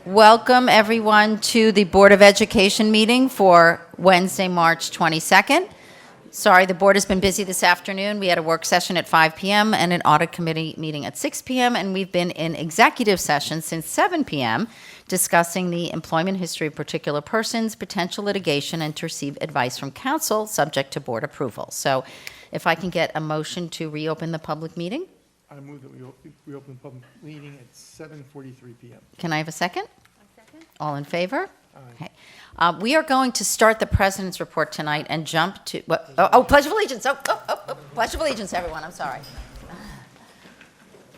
Welcome, everyone, to the Board of Education meeting for Wednesday, March 22nd. Sorry, the board has been busy this afternoon. We had a work session at 5 p.m. and an audit committee meeting at 6 p.m., and we've been in executive session since 7 p.m. discussing the employment history of particular persons, potential litigation, and to receive advice from counsel, subject to board approval. So if I can get a motion to reopen the public meeting? I move that we reopen the public meeting at 7:43 p.m. Can I have a second? Second. All in favor? Aye. Okay. We are going to start the President's report tonight and jump to, Pledge of Allegiance. Pledge of Allegiance, everyone, I'm sorry.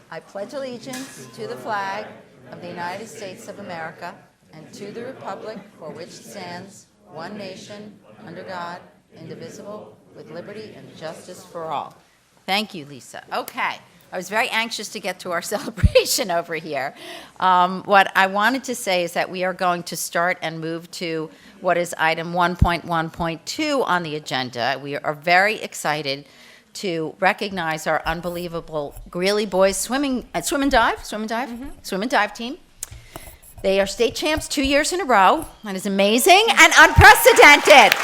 I pledge allegiance to the flag of the United States of America and to the republic for which it stands, one nation, under God, indivisible, with liberty and justice for all. Thank you, Lisa. Okay. I was very anxious to get to our celebration over here. What I wanted to say is that we are going to start and move to what is item 1.1.2 on the agenda. We are very excited to recognize our unbelievable Greeley boys swim and dive team. They are state champs 2 years in a row. That is amazing and unprecedented.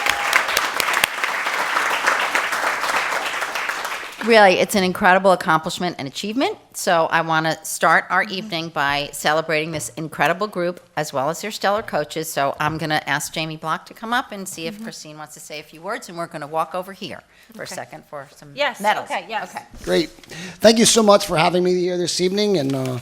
Really, it's an incredible accomplishment and achievement. So I want to start our evening by celebrating this incredible group as well as their stellar coaches. So I'm going to ask Jamie Block to come up and see if Christine wants to say a few words, and we're going to walk over here for a second for some medals. Okay, yes. Okay. Great. Thank you so much for having me here this evening. And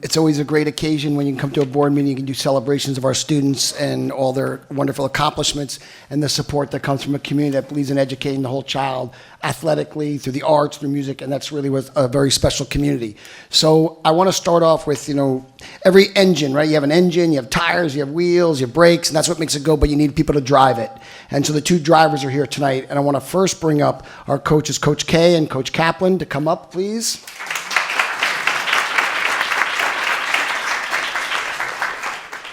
it's always a great occasion when you can come to a board meeting. You can do celebrations of our students and all their wonderful accomplishments and the support that comes from a community that believes in educating the whole child athletically, through the arts, through music, and that's really a very special community. So I want to start off with, every engine, right? You have an engine, you have tires, you have wheels, you have brakes, and that's what makes it go, but you need people to drive it. And so the two drivers are here tonight, and I want to first bring up our coaches, Coach K and Coach Kaplan, to come up, please.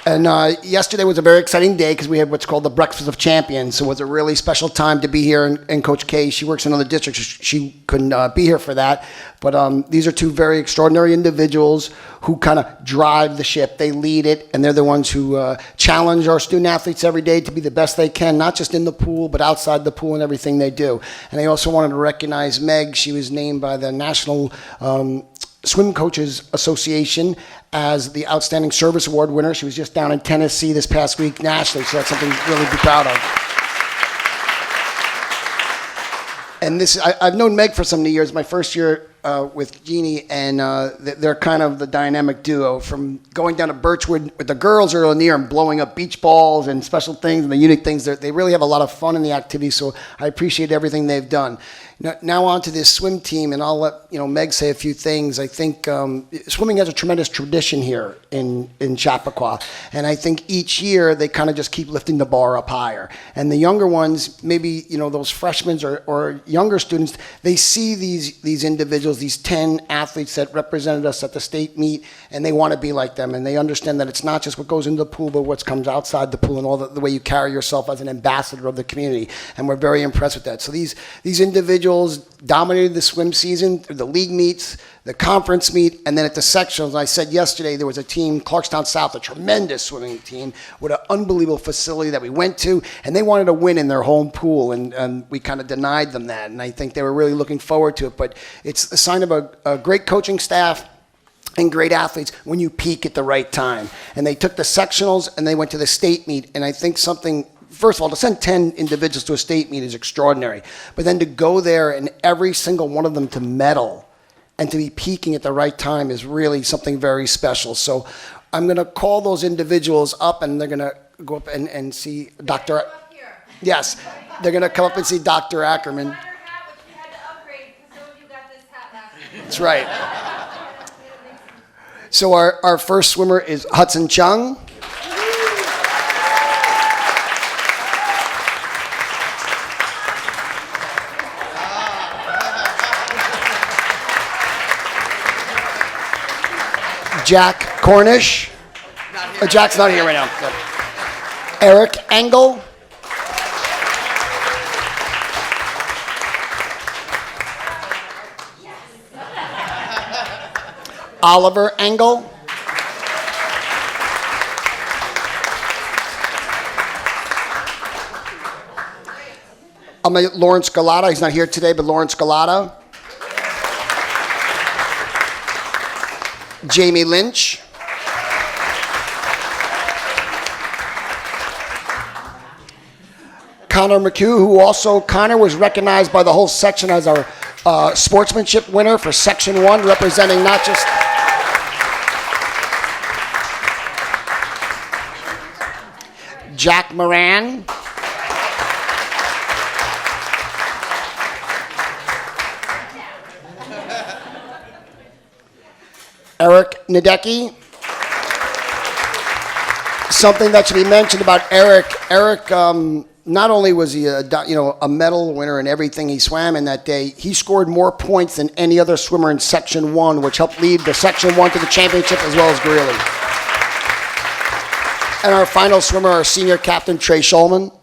And yesterday was a very exciting day because we had what's called the Breakfast of Champions. So it was a really special time to be here. And Coach K, she works in another district. She couldn't be here for that. But these are two very extraordinary individuals who kind of drive the ship. They lead it, and they're the ones who challenge our student athletes every day to be the best they can, not just in the pool, but outside the pool and everything they do. And I also wanted to recognize Meg. She was named by the National Swim Coaches Association as the Outstanding Service Award winner. She was just down in Tennessee this past week nationally, so that's something to really be proud of. And I've known Meg for so many years. My first year with Jeannie, and they're kind of the dynamic duo, from going down to Birchwood with the girls early in the year and blowing up beach balls and special things and the unique things. They really have a lot of fun in the activity, so I appreciate everything they've done. Now on to this swim team, and I'll let Meg say a few things. I think swimming has a tremendous tradition here in Chappaqua, and I think each year they kind of just keep lifting the bar up higher. And the younger ones, maybe those freshmen or younger students, they see these individuals, these 10 athletes that represented us at the state meet, and they want to be like them, and they understand that it's not just what goes into the pool, but what comes outside the pool, and all the way you carry yourself as an ambassador of the community. And we're very impressed with that. So these individuals dominated the swim season through the league meets, the conference meet, and then at the sectionals. I said yesterday there was a team, Clarkstown South, a tremendous swimming team with an unbelievable facility that we went to, and they wanted to win in their home pool, and we kind of denied them that, and I think they were really looking forward to it. But it's a sign of a great coaching staff and great athletes when you peak at the right time. And they took the sectionals and they went to the state meet, and I think first of all, to send 10 individuals to a state meet is extraordinary. But then to go there and every single one of them to medal and to be peaking at the right time is really something very special. So I'm going to call those individuals up, and they're going to go up and see Dr. Yes, they're going to come up and see Dr. Ackerman. That's right. So our first swimmer is Hudson Chung. Jack Cornish. Jack's not here right now. Good. Eric Engel. Oliver Engel. Lawrence Galata. He's not here today, but Lawrence Galata. Jamie Lynch. Connor McHugh, who also, Connor was recognized by the whole section as our sportsmanship winner for Section 1, representing not just... Jack Moran. Eric Nadecki. Something that should be mentioned about Eric. Eric, not only was he a medal winner in everything he swam in that day, he scored more points than any other swimmer in Section 1, which helped lead the Section 1 to the championship, as well as Greeley. And our final swimmer, our senior captain, Trey Schulman.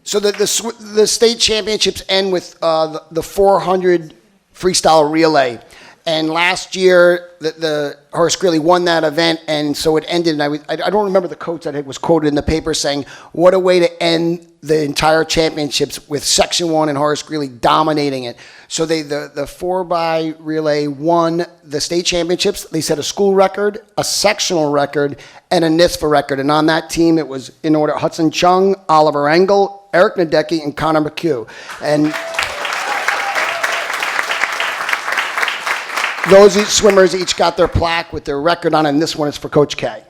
So the state championships end with the 400 freestyle relay. And last year, the Horace Greeley won that event, and so it ended. And I don't remember the quote that was quoted in the paper saying, "What a way to end the entire championships with Section 1 and Horace Greeley dominating it." So the 4x relay won the state championships. They set a school record, a sectional record, and a NISFA record. And on that team, it was in order: Hudson Chung, Oliver Engel, Eric Nadecki, and Connor McHugh. And those swimmers each got their plaque with their record on it, and this one is for Coach K.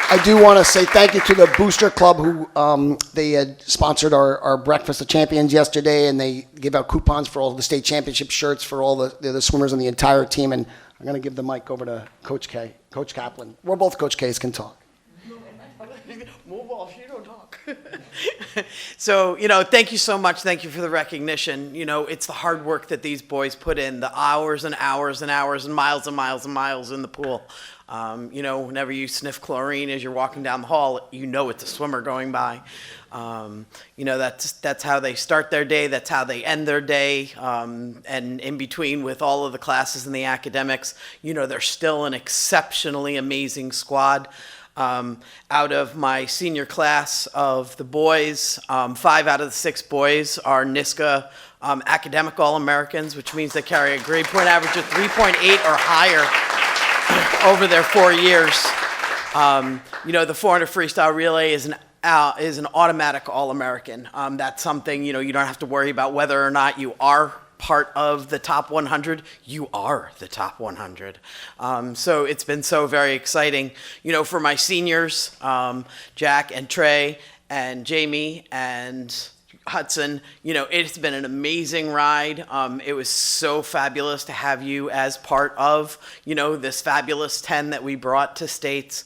I do want to say thank you to the Booster Club, who they had sponsored our Breakfast of Champions yesterday, and they gave out coupons for all the state championship shirts for all the swimmers on the entire team. And I'm going to give the mic over to Coach K, Coach Kaplan. We're both Coach K's, can talk. Move off, you don't talk. So, thank you so much. Thank you for the recognition. It's the hard work that these boys put in, the hours and hours and hours and miles and miles and miles in the pool. Whenever you sniff chlorine as you're walking down the hall, it's a swimmer going by. That's how they start their day. That's how they end their day. And in between with all of the classes and the academics, they're still an exceptionally amazing squad. Out of my senior class of the boys, 5 out of the 6 boys are NISCA academic All-Americans, which means they carry a grade point average of 3.8 or higher over their 4 years. The 400 freestyle relay is an automatic All-American. That's something, you don't have to worry about whether or not you are part of the top 100. You are the top 100. So it's been so very exciting. For my seniors, Jack and Trey and Jamie and Hudson, it's been an amazing ride. It was so fabulous to have you as part of, this fabulous 10 that we brought to states.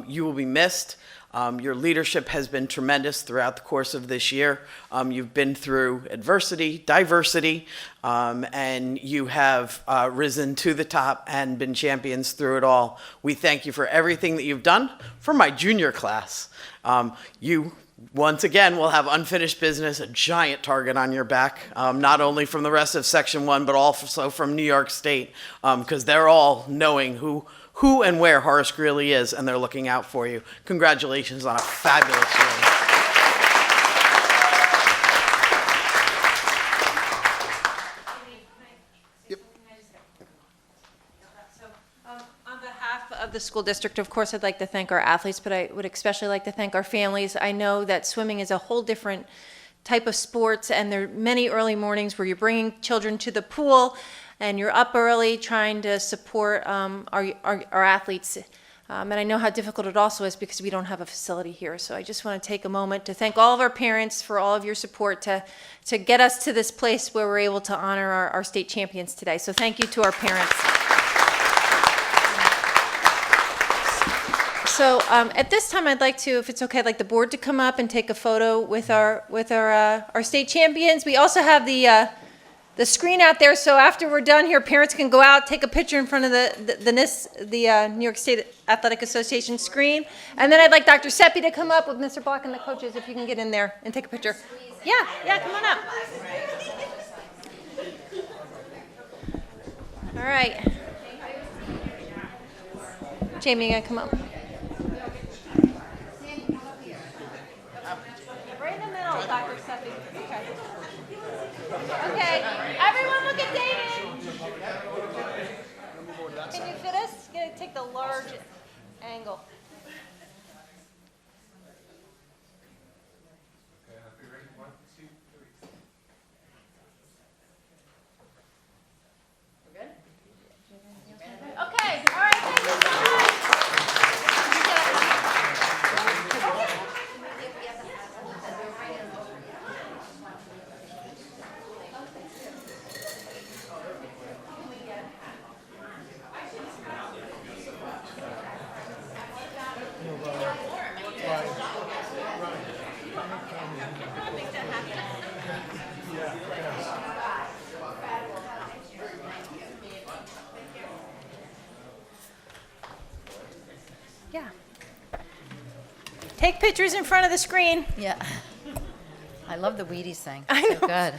You will be missed. Your leadership has been tremendous throughout the course of this year. You've been through adversity, diversity, and you have risen to the top and been champions through it all. We thank you for everything that you've done. For my junior class, you once again will have unfinished business, a giant target on your back, not only from the rest of Section 1, but also from New York State, because they're all knowing who and where Horace Greeley is, and they're looking out for you. Congratulations on a fabulous year. On behalf of the school district, of course, I'd like to thank our athletes, but I would especially like to thank our families. I know that swimming is a whole different type of sports, and there are many early mornings where you're bringing children to the pool, and you're up early trying to support our athletes. And I know how difficult it also is because we don't have a facility here. So I just want to take a moment to thank all of our parents for all of your support to get us to this place where we're able to honor our state champions today. So thank you to our parents. So at this time, I'd like to, if it's okay, I'd like the board to come up and take a photo with our state champions. We also have the screen out there, so after we're done here, parents can go out, take a picture in front of the New York State Athletic Association screen. And then I'd like Dr. Seppi to come up with Mr. Block and the coaches, if you can get in there and take a picture. Yeah, come on up. All right. Jamie, you gonna come up? Right in the middle, Dr. Steffi. Okay. Okay, everyone look at David. Can you fit us? Gonna take the large angle. Okay, all right, thank you so much. Yeah. Take pictures in front of the screen. Yeah. I love the Wheaties thing. I So know. good.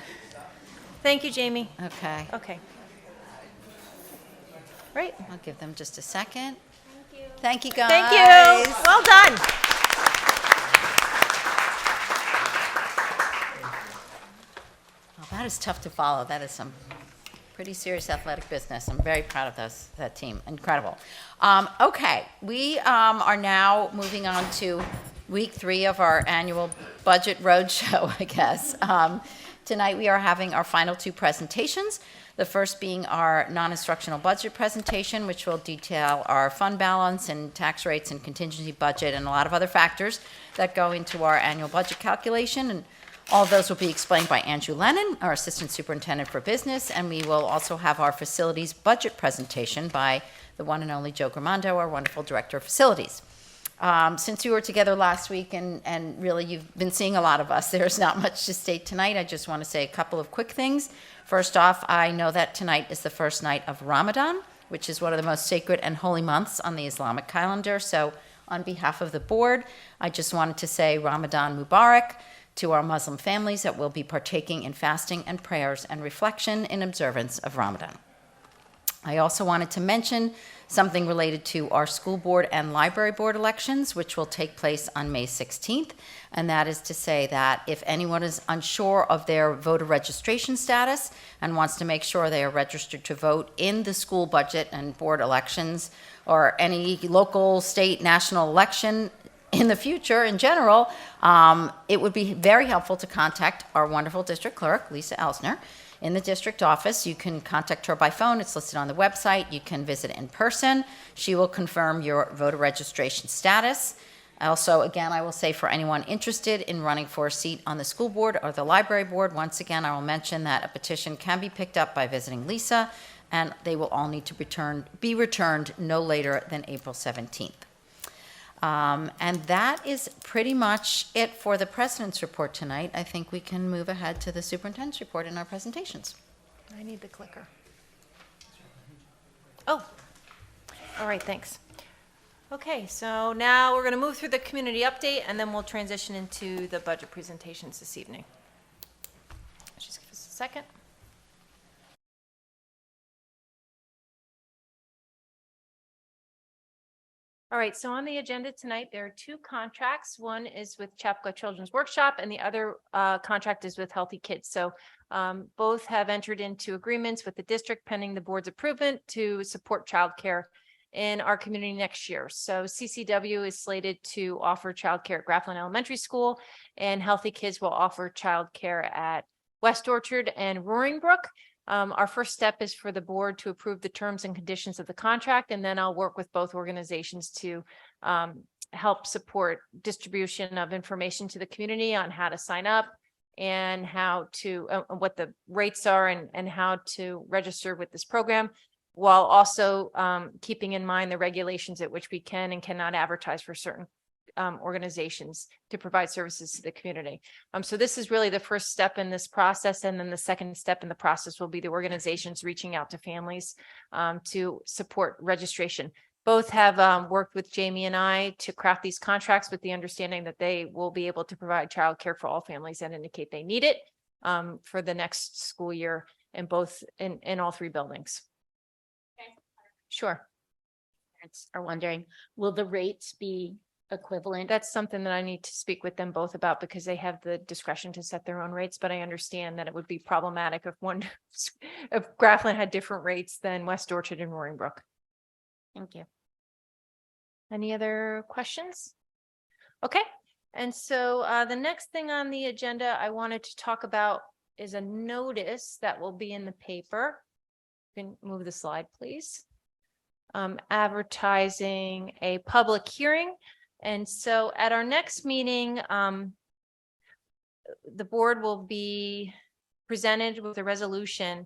Thank you, Jamie. Okay. Okay. Right. I'll give them just a second. Thank you, guys. Thank you. Well done. Well, that is tough to follow. That is some pretty serious athletic business. I'm very proud of that team. Incredible. Okay, we are now moving on to week 3 of our annual budget roadshow, I guess. Tonight we are having our final 2 presentations. The first being our non-instructional budget presentation, which will detail our fund balance and tax rates and contingency budget and a lot of other factors that go into our annual budget calculation. And all of those will be explained by Andrew Lennon, our Assistant Superintendent for Business, and we will also have our facilities budget presentation by the one and only Joe Gramando, our wonderful Director of Facilities. Since we were together last week and really you've been seeing a lot of us, there's not much to state tonight. I just want to say a couple of quick things. First off, I know that tonight is the first night of Ramadan, which is one of the most sacred and holy months on the Islamic calendar. So on behalf of the board, I just wanted to say Ramadan Mubarak to our Muslim families that will be partaking in fasting and prayers and reflection in observance of Ramadan. I also wanted to mention something related to our school board and library board elections, which will take place on May 16th. And that is to say that if anyone is unsure of their voter registration status and wants to make sure they are registered to vote in the school budget and board elections or any local, state, national election in the future in general, it would be very helpful to contact our wonderful district clerk, Lisa Elsner, in the district office. You can contact her by phone. It's listed on the website. You can visit in person. She will confirm your voter registration status. Also, again, I will say for anyone interested in running for a seat on the school board or the library board, once again, I will mention that a petition can be picked up by visiting Lisa, and they will all need to be returned no later than April 17th. And that is pretty much it for the president's report tonight. I think we can move ahead to the superintendent's report in our presentations. I need the clicker. Oh, all right, thanks. Okay, so now we're going to move through the community update, and then we'll transition into the budget presentations this evening. Just give us a second. All right, so on the agenda tonight, there are 2 contracts. One is with Chapco Children's Workshop, and the other contract is with Healthy Kids. So both have entered into agreements with the district pending the board's approval to support childcare in our community next year. So CCW is slated to offer childcare at Grafflin Elementary School, and Healthy Kids will offer childcare at West Orchard and Roaring Brook. Our first step is for the board to approve the terms and conditions of the contract, and then I'll work with both organizations to help support distribution of information to the community on how to sign up and how to, what the rates are and how to register with this program, while also keeping in mind the regulations at which we can and cannot advertise for certain organizations to provide services to the community. So this is really the first step in this process. And then the second step in the process will be the organizations reaching out to families to support registration. Both have worked with Jamie and I to craft these contracts with the understanding that they will be able to provide childcare for all families that indicate they need it for the next school year in all 3 buildings. Sure. Parents are wondering, will the rates be equivalent? That's something that I need to speak with them both about because they have the discretion to set their own rates, but I understand that it would be problematic if if Grafflin had different rates than West Orchard and Roaring Brook. Thank you. Any other questions? Okay, and so the next thing on the agenda I wanted to talk about is a notice that will be in the paper. You can move the slide, please. Advertising a public hearing. And so at our next meeting, the board will be presented with a resolution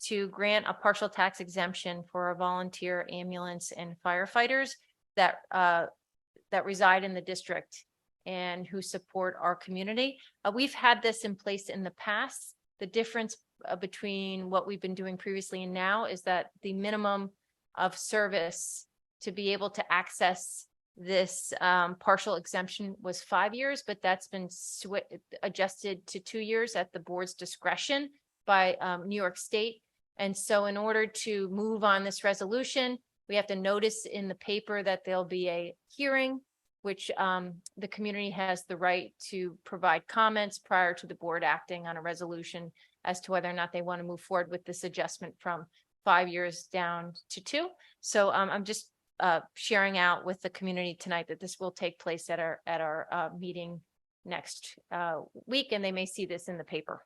to grant a partial tax exemption for our volunteer ambulance and firefighters that that reside in the district and who support our community. We've had this in place in the past. The difference between what we've been doing previously and now is that the minimum of service to be able to access this partial exemption was 5 years, but that's been adjusted to 2 years at the board's discretion by New York State. And so in order to move on this resolution, we have to notice in the paper that there'll be a hearing, which the community has the right to provide comments prior to the board acting on a resolution as to whether or not they want to move forward with this adjustment from 5 years down to 2. So I'm just sharing out with the community tonight that this will take place at our meeting next week, and they may see this in the paper.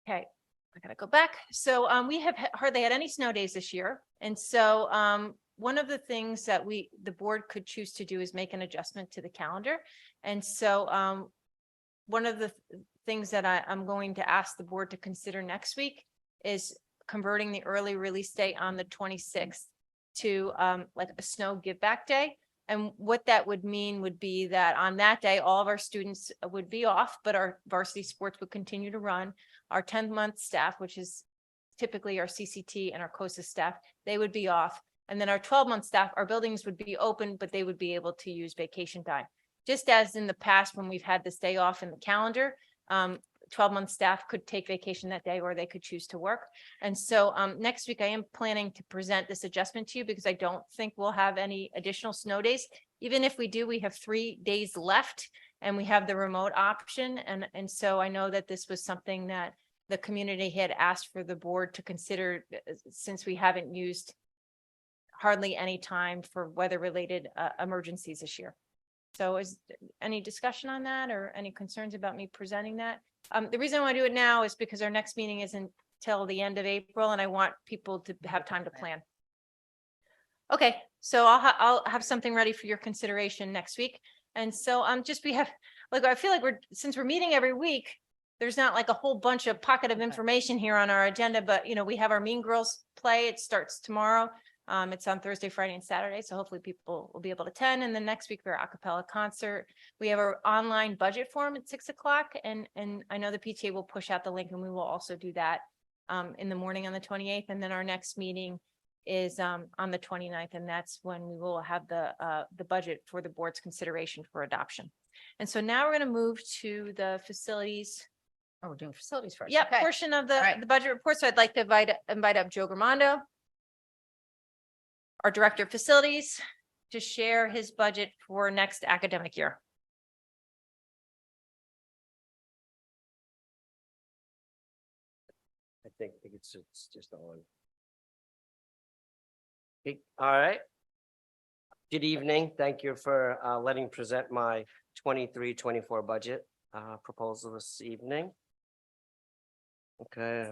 Okay, I gotta go back. So we have hardly had any snow days this year, and so one of the things that the board could choose to do is make an adjustment to the calendar. And so one of the things that I'm going to ask the board to consider next week is converting the early release date on the 26th to like a snow give back day. And what that would mean would be that on that day, all of our students would be off, but our varsity sports would continue to run. Our 10th-month staff, which is typically our CCT and our COSA staff, they would be off. And then our 12-month staff, our buildings would be open, but they would be able to use vacation time. Just as in the past, when we've had this day off in the calendar, 12-month staff could take vacation that day, or they could choose to work. And so next week, I am planning to present this adjustment to you because I don't think we'll have any additional snow days. Even if we do, we have 3 days left and we have the remote option. And so I know that this was something that the community had asked for the board to consider since we haven't used hardly any time for weather-related emergencies this year. So is any discussion on that or any concerns about me presenting that? The reason I want to do it now is because our next meeting isn't till the end of April and I want people to have time to plan. Okay, so I'll have something ready for your consideration next week. And so we have, like, I feel like since we're meeting every week, there's not like a whole bunch of pocket of information here on our agenda, but we have our Mean Girls play. It starts tomorrow. It's on Thursday, Friday, and Saturday. So hopefully people will be able to attend. And then next week, our a cappella concert. We have our online budget forum at 6 o'clock. And I know the PTA will push out the link, and we will also do that in the morning on the 28th. And then our next meeting is on the 29th. And that's when we will have the budget for the board's consideration for adoption. And so now we're going to move to the facilities. Oh, we're doing facilities first. Yeah, Okay. portion of the, All right. the budget report. So I'd like to invite up Joe Gramando, our Director of Facilities, to share his budget for next academic year. I think it's just on. Okay, all right. Good evening. Thank you for letting me present my 23-24 budget proposal this evening. Okay,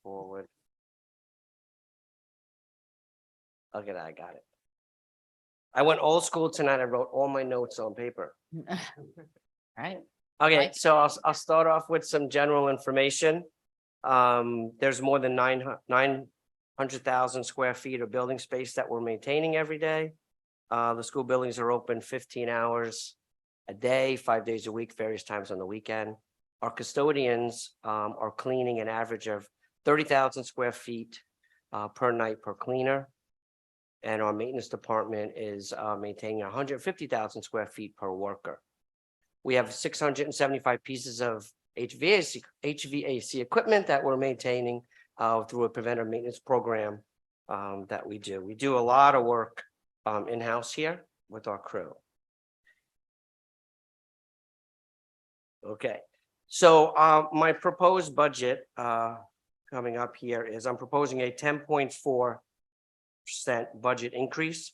forward. Okay, I got it. I went old school tonight. I wrote all my notes on paper. Right. Okay, Right. so I'll start off with some general information. There's more than 900,000 square feet of building space that we're maintaining every day. The school buildings are open 15 hours a day, 5 days a week, various times on the weekend. Our custodians are cleaning an average of 30,000 square feet per night per cleaner. And our maintenance department is maintaining 150,000 square feet per worker. We have 675 pieces of HVAC equipment that we're maintaining through a preventive maintenance program that we do. We do a lot of work in-house here with our crew. Okay, so my proposed budget coming up here is I'm proposing a 10.4% budget increase.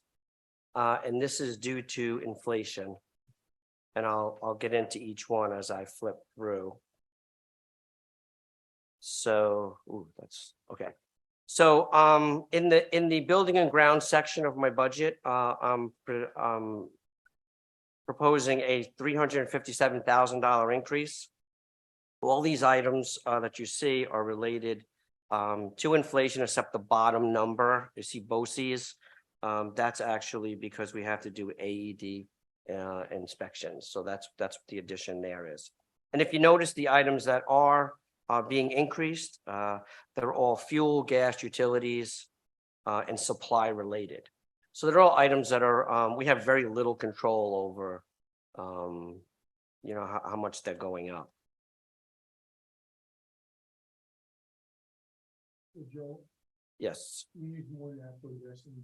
And this is due to inflation. And I'll get into each one as I flip through. So, that's okay. So in the building and grounds section of my budget, I'm proposing a $357,000 increase. All these items that you see are related to inflation, except the bottom number. You see BOCES. That's actually because we have to do AED inspections. So that's what the addition there is. And if you notice the items that are being increased, they're all fuel, gas, utilities, and supply related. So they're all items that are, we have very little control over, how much they're going up. Joe, Yes. we need more than that for the rest of the.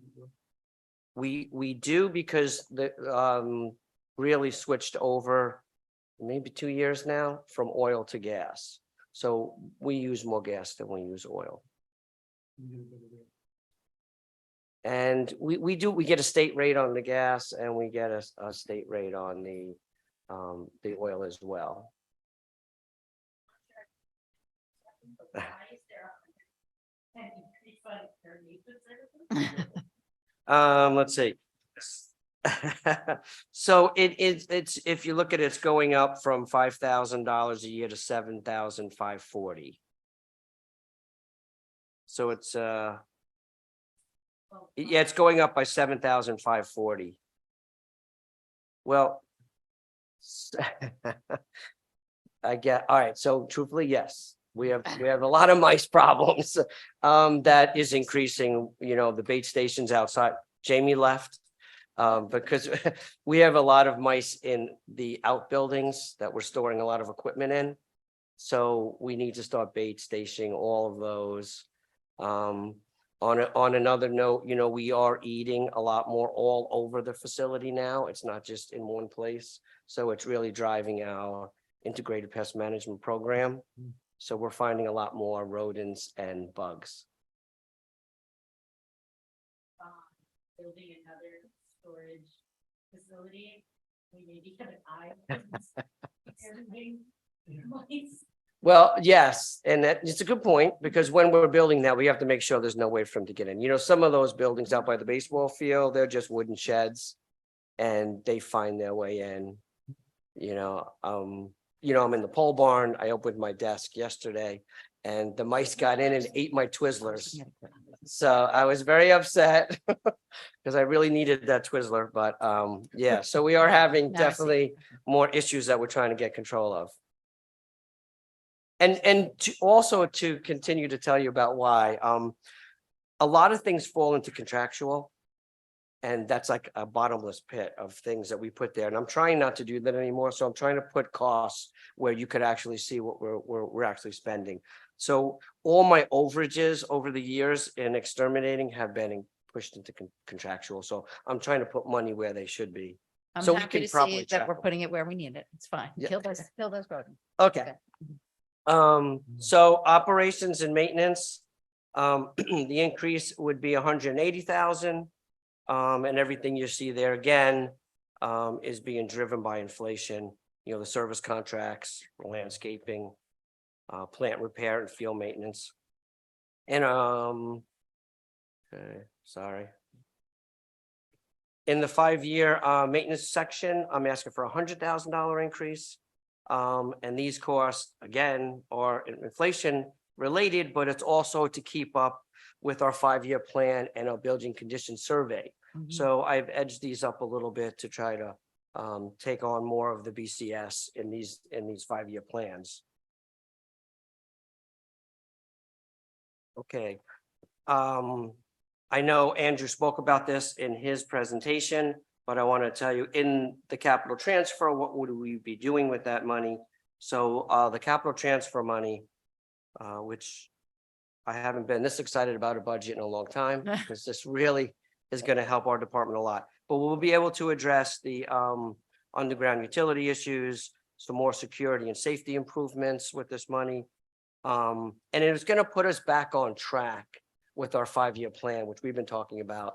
We do, because the really switched over maybe 2 years now from oil to gas. So we use more gas than we use oil. And we get a state rate on the gas, and we get a state rate on the oil as well. Let's see. So it's if you look at it, it's going up from $5,000 a year to $7,540. So it's it's going up by $7,540. Well, I get, all right. So truthfully, yes. We have a lot of mice problems. That is increasing, the bait stations outside. Jamie left because we have a lot of mice in the outbuildings that we're storing a lot of equipment in. So we need to start bait stationing all of those. On another note, we are eating a lot more all over the facility now. It's not just in one place. So it's really driving our integrated pest management program. So we're finding a lot more rodents and bugs. Building another storage facility, we maybe have an eye. Everything. Well, yes, and it's a good point, because when we're building that, we have to make sure there's no way for them to get in. Some of those buildings out by the baseball field, they're just wooden sheds, and they find their way in. I'm in the pole barn. I opened my desk yesterday, and the mice got in and ate my Twizzlers. So I was very upset because I really needed that Twizzler. But yeah, so we are having definitely more issues that we're trying to get control of. And to continue to tell you about why, a lot of things fall into contractual. And that's like a bottomless pit of things that we put there. And I'm trying not to do that anymore. So I'm trying to put costs where you could actually see what we're actually spending. So all my overages over the years in exterminating have been pushed into contractual. So I'm trying to put money where they should be. I'm So we happy can to see probably that track we're them. putting it where we need it. It's fine. Yeah. Kill those rodents. Okay. So operations and maintenance, the increase would be 180,000. And everything you see there again is being driven by inflation, the service contracts, landscaping, plant repair and field maintenance. And okay, sorry. In the 5-year maintenance section, I'm asking for $100,000 increase. And these costs again are inflation related, but it's also to keep up with our 5-year plan and our building condition survey. So I've edged these up a little bit to try to take on more of the BCS in these 5-year plans. Okay. I know Andrew spoke about this in his presentation, but I want to tell you in the capital transfer, what would we be doing with that money? So the capital transfer money, which I haven't been this excited about a budget in a long time, because this really is going to help our department a lot. But we'll be able to address the underground utility issues, some more security and safety improvements with this money. And it's going to put us back on track with our 5-year plan, which we've been talking about.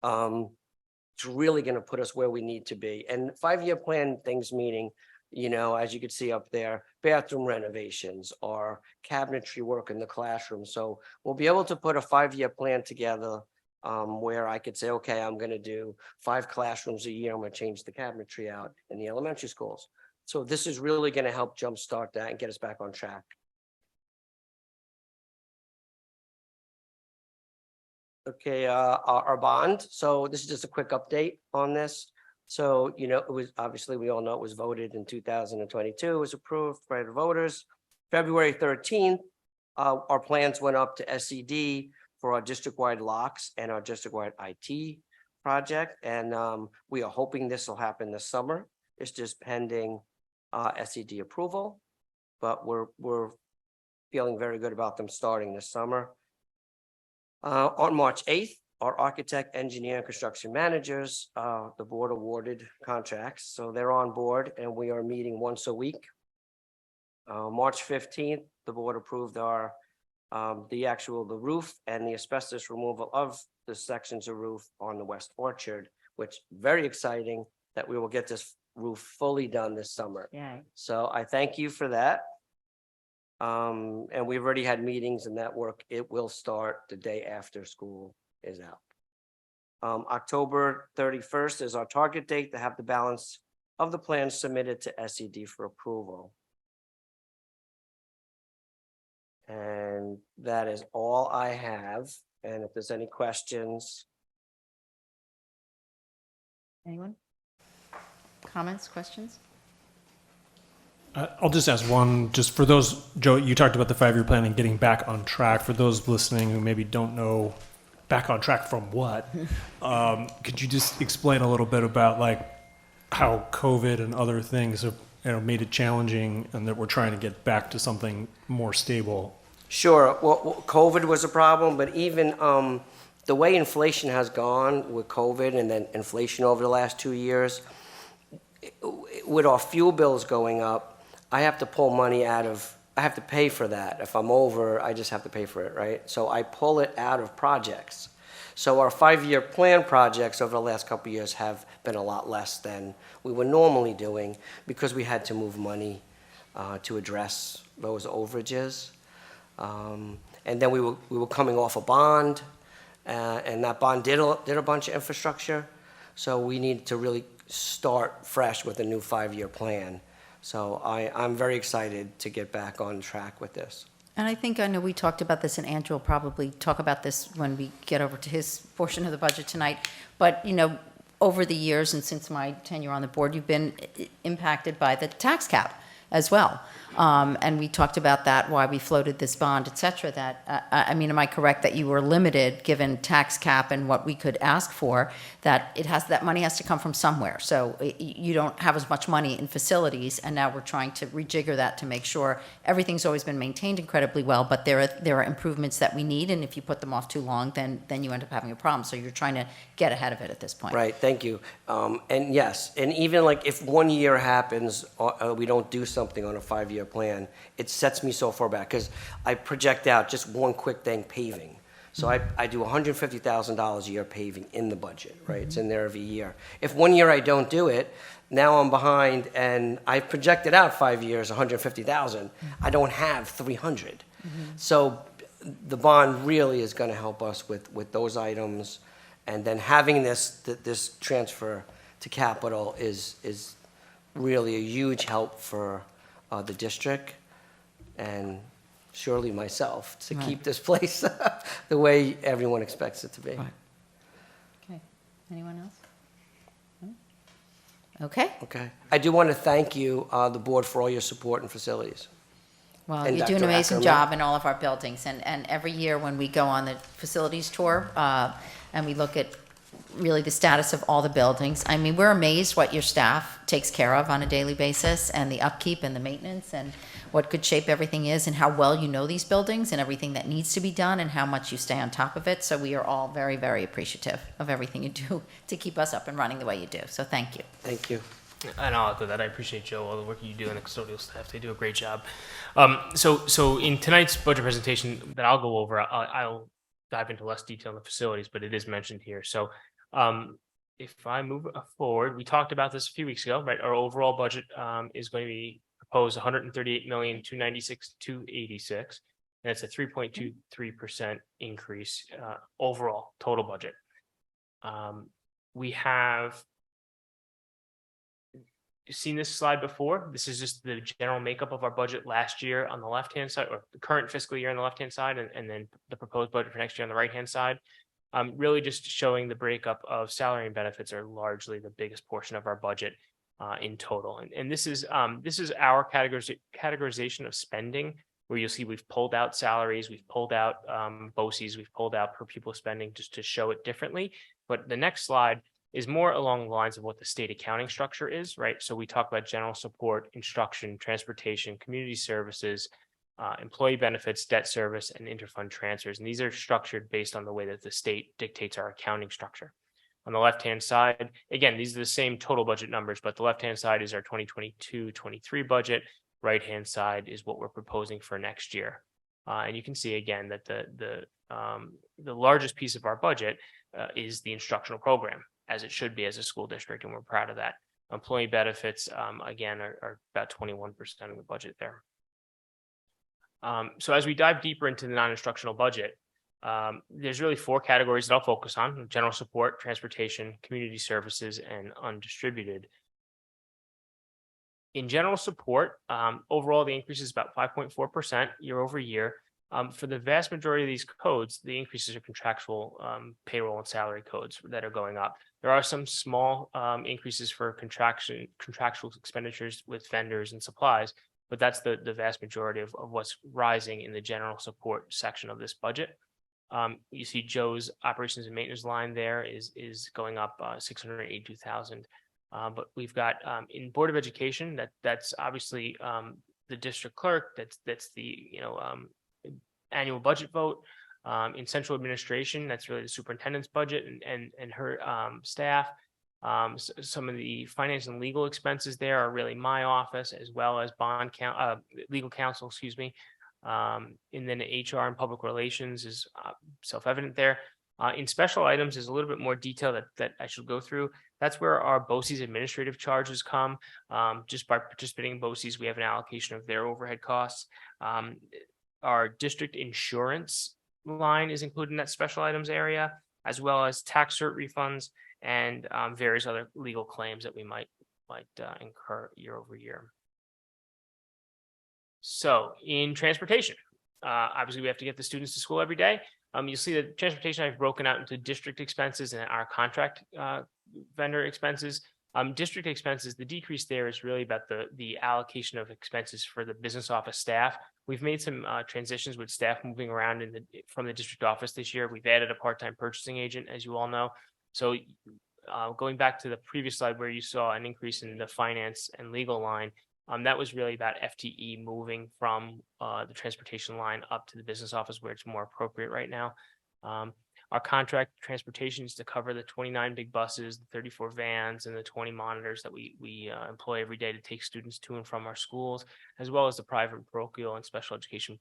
It's really going to put us where we need to be. And 5-year plan things meaning, you know, as you can see up there, bathroom renovations or cabinetry work in the classroom. So we'll be able to put a 5-year plan together where I could say, okay, I'm going to do 5 classrooms a year. I'm going to change the cabinetry out in the elementary schools. So this is really going to help jumpstart that and get us back on track. Okay, our bond. So this is just a quick update on this. So, you know, it was obviously, we all know it was voted in 2022, it was approved by the voters. February 13th, our plans went up to SCD for our district-wide locks and our district-wide IT project. And we are hoping this will happen this summer. It's just pending SCD approval, but we're feeling very good about them starting this summer. On March 8th, our architect, engineer, and construction managers, the board awarded contracts. So they're on board and we are meeting once a week. March 15th, the board approved our the roof and the asbestos removal of the sections of roof on the West Orchard, which very exciting that we will get this roof fully done this summer. Yeah. So I thank you for that. And we've already had meetings and that work, it will start the day after school is out. October 31st is our target date to have the balance of the plans submitted to SCD for approval. And that is all I have. And if there's any questions. Anyone? Comments, questions? I'll just ask one, just for those, Joe, you talked about the 5-year plan and getting back on track. For those listening who maybe don't know, back on track from what? Could you just explain a little bit about like how COVID and other things have, you know, made it challenging and that we're trying to get back to something more stable? Sure. Well, COVID was a problem, but even the way inflation has gone with COVID and then inflation over the last 2 years, with our fuel bills going up, I have to pull money out of, I have to pay for that. If I'm over, I just have to pay for it, right? So I pull it out of projects. So our 5-year plan projects over the last couple of years have been a lot less than we were normally doing because we had to move money to address those overages. And then we were coming off a bond, and that bond did a bunch of infrastructure. So we needed to really start fresh with a new 5-year plan. So I'm very excited to get back on track with this. And I know we talked about this, and Andrew will probably talk about this when we get over to his portion of the budget tonight. But, you know, over the years and since my tenure on the board, you've been impacted by the tax cap as well. And we talked about that, why we floated this bond, et cetera, that, I mean, am I correct that you were limited, given tax cap and what we could ask for, that that money has to come from somewhere? So you don't have as much money in facilities, and now we're trying to rejigger that to make sure everything's always been maintained incredibly well, but there are improvements that we need, and if you put them off too long, then you end up having a problem. So you're trying to get ahead of it at this point. Right, thank you. And yes, and even like if 1 year happens, we don't do something on a 5-year plan, it sets me so far back because I project out just one quick thing, paving. So I do $150,000 a year paving in the budget, right? It's in there every year. If 1 year I don't do it, now I'm behind, and I projected out 5 years, 150,000. I don't have 300. So the bond really is going to help us with those items, and then having this transfer to capital is really a huge help for the district and surely myself to keep this place the way everyone expects it to be. Right. Okay. Anyone else? No? Okay. Okay. I do want to thank you, the board, for all your support and facilities. Well, And you do an Dr. amazing Ackerman. job in all of our buildings, and every year when we go on the facilities tour, and we look at really the status of all the buildings. I mean, we're amazed what your staff takes care of on a daily basis, and the upkeep and the maintenance, and what good shape everything is, and how well you know these buildings and everything that needs to be done, and how much you stay on top of it. So we are all very, very appreciative of everything you do to keep us up and running the way you do. So thank you. Thank you. And I'll echo that. I appreciate, Joe, all the work you do and the custodial staff. They do a great job. So in tonight's budget presentation that I'll go over, I'll dive into less detail in the facilities, but it is mentioned here. So if I move forward, we talked about this a few weeks ago, right? Our overall budget is going to be proposed 138,296,286, and it's a 3.23% increase overall total budget. We have seen this slide before. This is just the general makeup of our budget last year on the left-hand side, or the current fiscal year on the left-hand side, and then the proposed budget for next year on the right-hand side. Really just showing the breakup of salary and benefits are largely the biggest portion of our budget in total. And this is our categorization of spending, where you'll see we've pulled out salaries, we've pulled out BOCES, we've pulled out per pupil spending just to show it differently. But the next slide is more along the lines of what the state accounting structure is, right? So we talk about general support, instruction, transportation, community services, employee benefits, debt service, and interfund transfers. And these are structured based on the way that the state dictates our accounting structure. On the left-hand side, again, these are the same total budget numbers, but the left-hand side is our 2022-23 budget. Right-hand side is what we're proposing for next year. And you can see again that the largest piece of our budget is the instructional program, as it should be as a school district, and we're proud of that. Employee benefits, again, are about 21% of the budget there. So as we dive deeper into the non-instructional budget, there's really four categories that I'll focus on: general support, transportation, community services, and undistributed. In general support, overall, the increase is about 5.4% year over year. For the vast majority of these codes, the increases are contractual payroll and salary codes that are going up. There are some small increases for contractual expenditures with vendors and supplies, but that's the vast majority of what's rising in the general support section of this budget. You see Joe's operations and maintenance line there is going up 682,000. But we've got in Board of Education, that's obviously the district clerk, that's the annual budget vote. In central administration, that's really the superintendent's budget and her staff. Some of the finance and legal expenses there are really my office, as well as legal counsel, excuse me. And then HR and public relations is self-evident there. In special items, there's a little bit more detail that I should go through. That's where our BOCES administrative charges come. Just by participating in BOCES, we have an allocation of their overhead costs. Our district insurance line is included in that special items area, as well as tax cert refunds and various other legal claims that we might incur year over year. So in transportation, obviously we have to get the students to school every day. You'll see that transportation I've broken out into district expenses and our contract vendor expenses. District expenses, the decrease there is really about the allocation of expenses for the business office staff. We've made some transitions with staff moving around from the district office this year. We've added a part-time purchasing agent, as you all know. So going back to the previous slide where you saw an increase in the finance and legal line, that was really about FTE moving from the transportation line up to the business office where it's more appropriate right now. Our contract transportation is to cover the 29 big buses, the 34 vans, and the 20 monitors that we employ every day to take students to and from our schools, as well as the private, parochial, and special education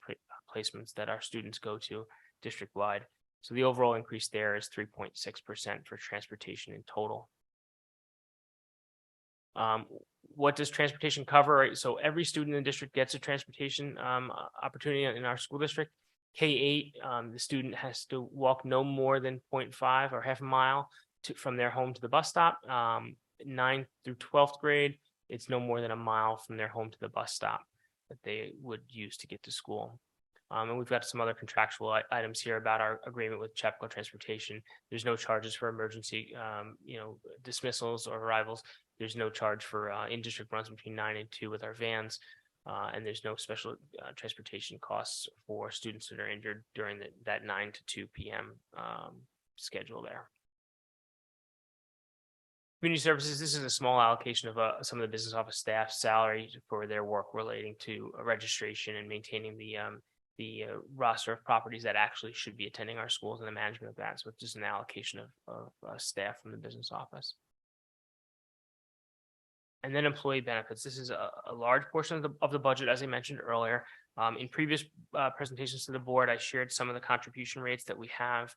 placements that our students go to district-wide. So the overall increase there is 3.6% for transportation in total. What does transportation cover? So every student in the district gets a transportation opportunity in our school district. K-8, the student has to walk no more than 0.5 or half a mile from their home to the bus stop. 9th through 12th grade, it's no more than a mile from their home to the bus stop that they would use to get to school. And we've got some other contractual items here about our agreement with Chapco Transportation. There's no charges for emergency, dismissals or arrivals. There's no charge for in-district runs between 9 and 2 with our vans. And there's no special transportation costs for students that are injured during that 9 to 2 p.m. Schedule there. Community services, this is a small allocation of some of the business office staff salary for their work relating to registration and maintaining the roster of properties that actually should be attending our schools and the management of that. So it's just an allocation of staff from the business office. And then employee benefits. This is a large portion of the budget, as I mentioned earlier. In previous presentations to the board, I shared some of the contribution rates that we have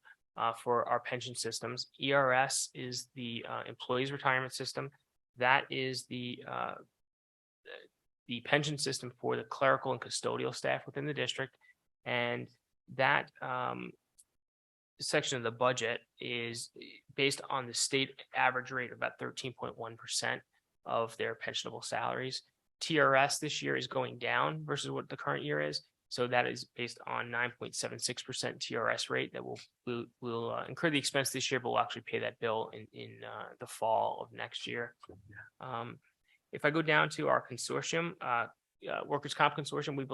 for our pension systems. ERS is the employees retirement system. That is the pension system for the clerical and custodial staff within the district. And that section of the budget is based on the state average rate of about 13.1% of their pensionable salaries. TRS this year is going down versus what the current year is. So that is based on 9.76% TRS rate that will incur the expense this year, but we'll actually pay that bill in the fall of next year. If I go down to our consortium, workers' comp consortium, we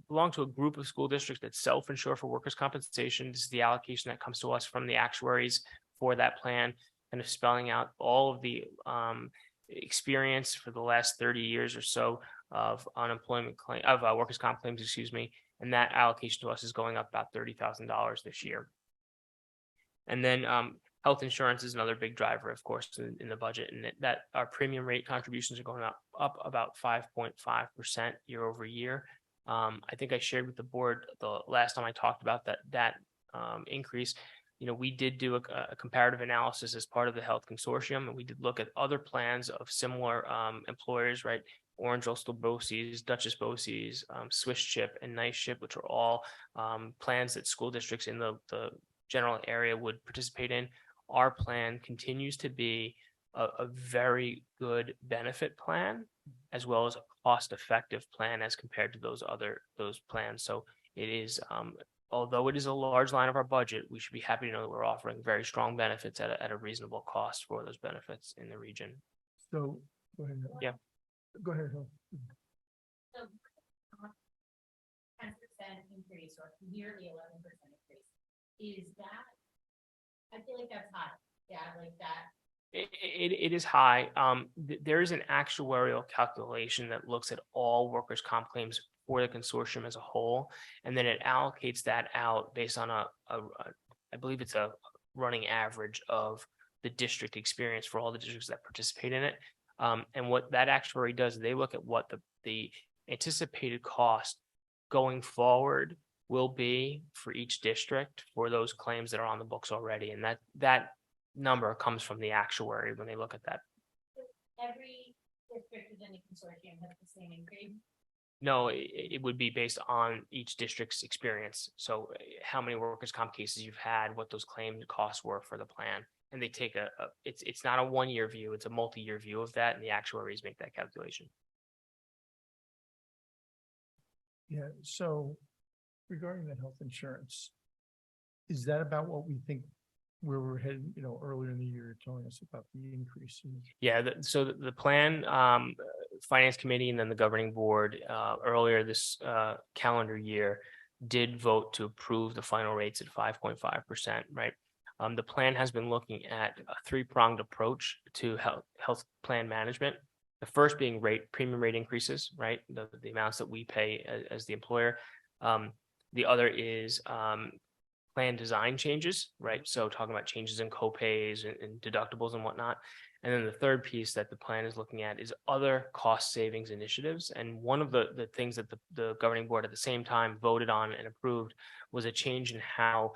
belong to a group of school districts that self-insure for workers' compensation. This is the allocation that comes to us from the actuaries for that plan, kind of spelling out all of the experience for the last 30 years or so of unemployment claim of workers' comp claims, excuse me, and that allocation to us is going up about $30,000 this year. And then health insurance is another big driver, of course, in the budget, and that our premium rate contributions are going up about 5.5% year over year. I think I shared with the board the last time I talked about that increase. You know, we did do a comparative analysis as part of the health consortium, and we did look at other plans of similar employers, right? Orange Ulster BOCES, Duchess BOCES, Swiss Chip, and Nice Chip, which are all plans that school districts in the general area would participate in. Our plan continues to be a very good benefit plan, as well as a cost-effective plan as compared to those plans. So it is, although it is a large line of our budget, we should be happy to know that we're offering very strong benefits at a reasonable cost for those benefits in the region. So, go ahead. Yeah. Go ahead. Hill. So 10% increase or nearly 11% increase. Is that, I feel like that's high. Yeah, like that. It is high. There is an actuarial calculation that looks at all workers' comp claims for the consortium as a whole, and then it allocates that out based on I believe it's a running average of the district experience for all the districts that participate in it. And what that actuary does, they look at what the anticipated cost going forward will be for each district for those claims that are on the books already, and that number comes from the actuary when they look at that. Every district within the consortium has the same increase? No, it would be based on each district's experience. So how many workers' comp cases you've had, what those claim costs were for the plan. And they take it's not a 1 year view, it's a multi-year view of that, and the actuaries make that calculation. Yeah, so regarding the health insurance, is that about what we think where we're headed, you know, earlier in the year, telling us about the increase in? Yeah, so the plan, finance committee and then the governing board earlier this calendar year did vote to approve the final rates at 5.5%, right? The plan has been looking at a three-pronged approach to health plan management. The first being premium rate increases, right? The amounts that we pay as the employer. The other is plan design changes, right? So talking about changes in copays and deductibles and whatnot. And then the third piece that the plan is looking at is other cost savings initiatives. And one of the things that the governing board at the same time voted on and approved was a change in how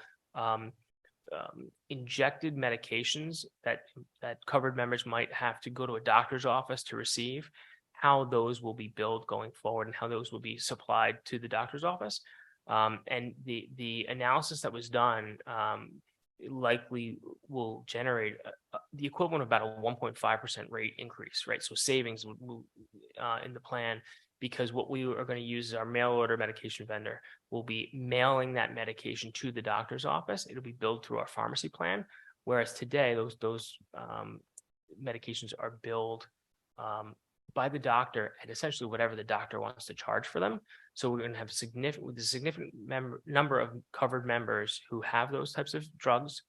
injected medications that covered members might have to go to a doctor's office to receive, how those will be billed going forward and how those will be supplied to the doctor's office. And the analysis that was done likely will generate the equivalent of about a 1.5% rate increase, right? So savings in the plan, because what we are going to use is our mail order medication vendor will be mailing that medication to the doctor's office. It'll be billed through our pharmacy plan, whereas today those medications are billed by the doctor at essentially whatever the doctor wants to charge for them. So we're going to have a significant number of covered members who have those types of drugs,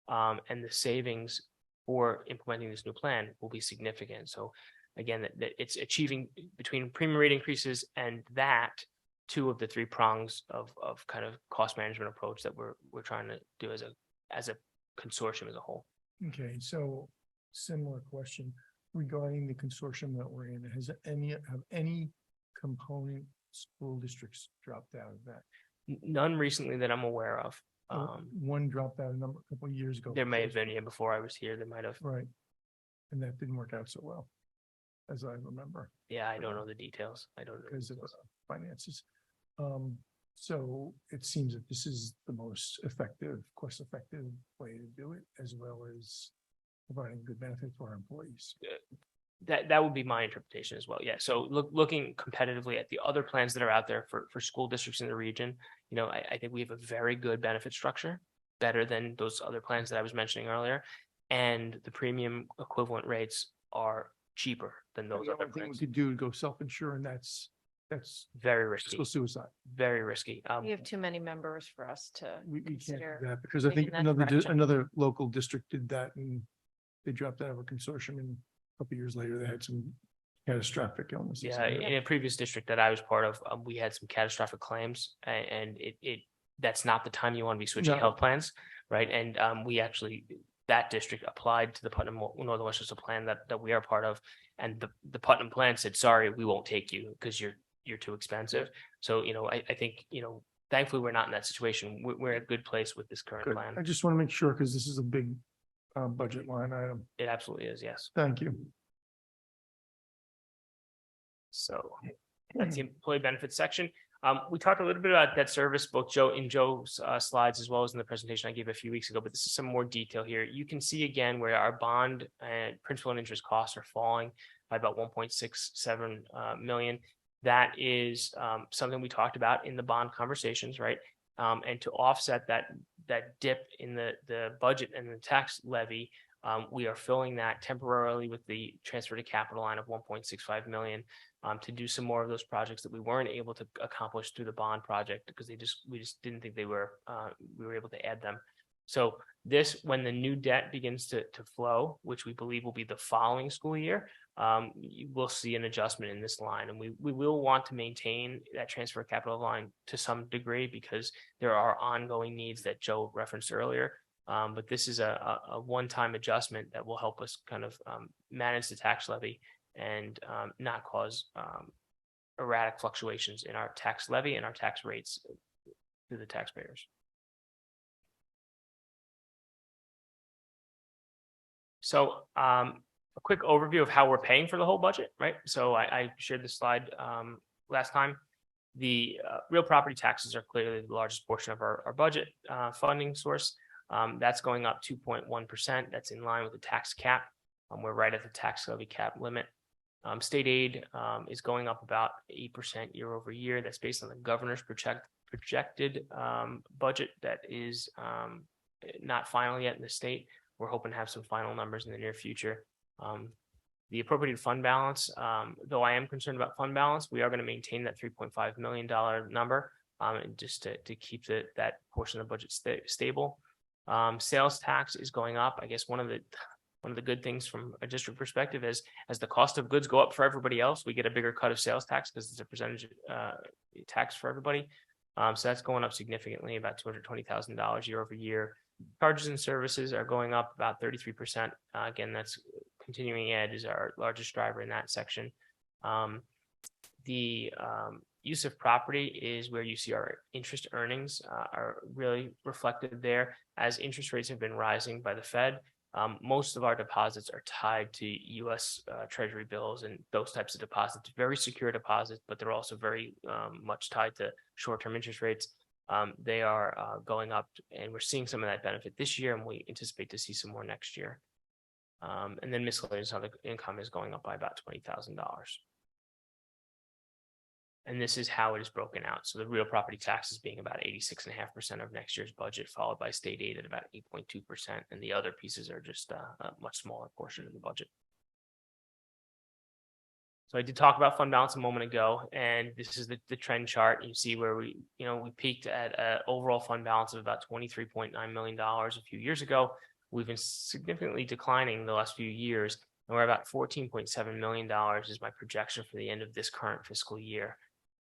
and the savings for implementing this new plan will be significant. So again, that it's achieving between premium rate increases and that two of the three prongs of kind of cost management approach that we're trying to do as a consortium as a whole. Okay, so similar question regarding the consortium that we're in. Have any component school districts dropped out of that? None recently that I'm aware of. One dropped out a couple of years ago. There may have been, yeah, before I was here, there might have. Right. And that didn't work out so well, as I remember, Yeah, I don't know the details. I don't know. because of finances. So it seems that this is the most effective, cost-effective way to do it, as well as providing good benefit for our employees. That would be my interpretation as well. Yeah. So looking competitively at the other plans that are out there for school districts in the region, you know, I think we have a very good benefit structure, better than those other plans that I was mentioning earlier. And the premium equivalent rates are cheaper than those The other only thing we plans. could do to go self-insure, and that's Very risky, fiscal suicide. very risky. We have too many members for us to We can't consider. do that, because I moving think in that direction. another local district did that, and they dropped out of a consortium, and a couple of years later, they had some catastrophic illnesses. Yeah, in a previous district that I was part of, we had some catastrophic claims, and it that's not the time you want to be switching No. health plans, right? And we actually, that district applied to the Putnam Northern Westchester plan that we are part of, and the Putnam plan said, sorry, we won't take you because you're too expensive. So, you know, I think, you know, thankfully we're not in that situation. We're in a good place with this current Good. plan. I just want to make sure, because this is a big budget line item. It absolutely is, yes. Thank you. So that's the employee benefits section. We talked a little bit about debt service, both in Joe's slides as well as in the presentation I gave a few weeks ago, but this is some more detail here. You can see again where our bond and principal and interest costs are falling by about 1.67 million. That is something we talked about in the bond conversations, right? And to offset that dip in the budget and the tax levy, we are filling that temporarily with the transfer to capital line of 1.65 million to do some more of those projects that we weren't able to accomplish through the bond project because we just didn't think we were able to add them. So when the new debt begins to flow, which we believe will be the following school year, we'll see an adjustment in this line, and we will want to maintain that transfer capital line to some degree because there are ongoing needs that Joe referenced earlier. But this is a one-time adjustment that will help us kind of manage the tax levy and not cause erratic fluctuations in our tax levy and our tax rates to the taxpayers. So a quick overview of how we're paying for the whole budget, right? So I shared this slide last time. The real property taxes are clearly the largest portion of our budget funding source. That's going up 2.1%. That's in line with the tax cap. We're right at the tax levy cap limit. State aid is going up about 8% year over year. That's based on the governor's projected budget that is not final yet in the state. We're hoping to have some final numbers in the near future. The appropriated fund balance, though I am concerned about fund balance, we are going to maintain that $3.5 million number just to keep that portion of the budget stable. Sales tax is going up. I guess one of the good things from a district perspective is as the cost of goods go up for everybody else, we get a bigger cut of sales tax because it's a percentage tax for everybody. So that's going up significantly, about $220,000 year over year. Charges and services are going up about 33%. Again, that's continuing ed is our largest driver in that section. The use of property is where you see our interest earnings are really reflected there. As interest rates have been rising by the Fed, most of our deposits are tied to U.S. Treasury bills and those types of deposits, very secure deposits, but they're also very much tied to short-term interest rates. They are going up, and we're seeing some of that benefit this year, and we anticipate to see some more next year. And then miscellaneous other income is going up by about $20,000. And this is how it is broken out. So the real property taxes being about 86.5% of next year's budget, followed by state aid at about 8.2%. And the other pieces are just a much smaller portion of the budget. So I did talk about fund balance a moment ago, and this is the trend chart. You see where we peaked at an overall fund balance of about $23.9 million a few years ago. We've been significantly declining the last few years, and we're about $14.7 million is my projection for the end of this current fiscal year.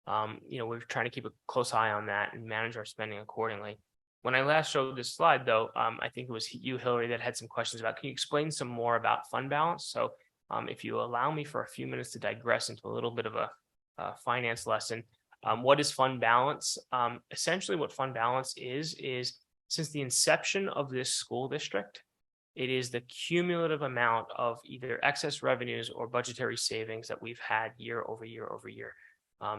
We're trying to keep a close eye on that and manage our spending accordingly. When I last showed this slide, though, I think it was you, Hillary, that had some questions about, can you explain some more about fund balance? So if you allow me for a few minutes to digress into a little bit of a finance lesson, what is fund balance? Essentially what fund balance is since the inception of this school district, it is the cumulative amount of either excess revenues or budgetary savings that we've had year over year over year.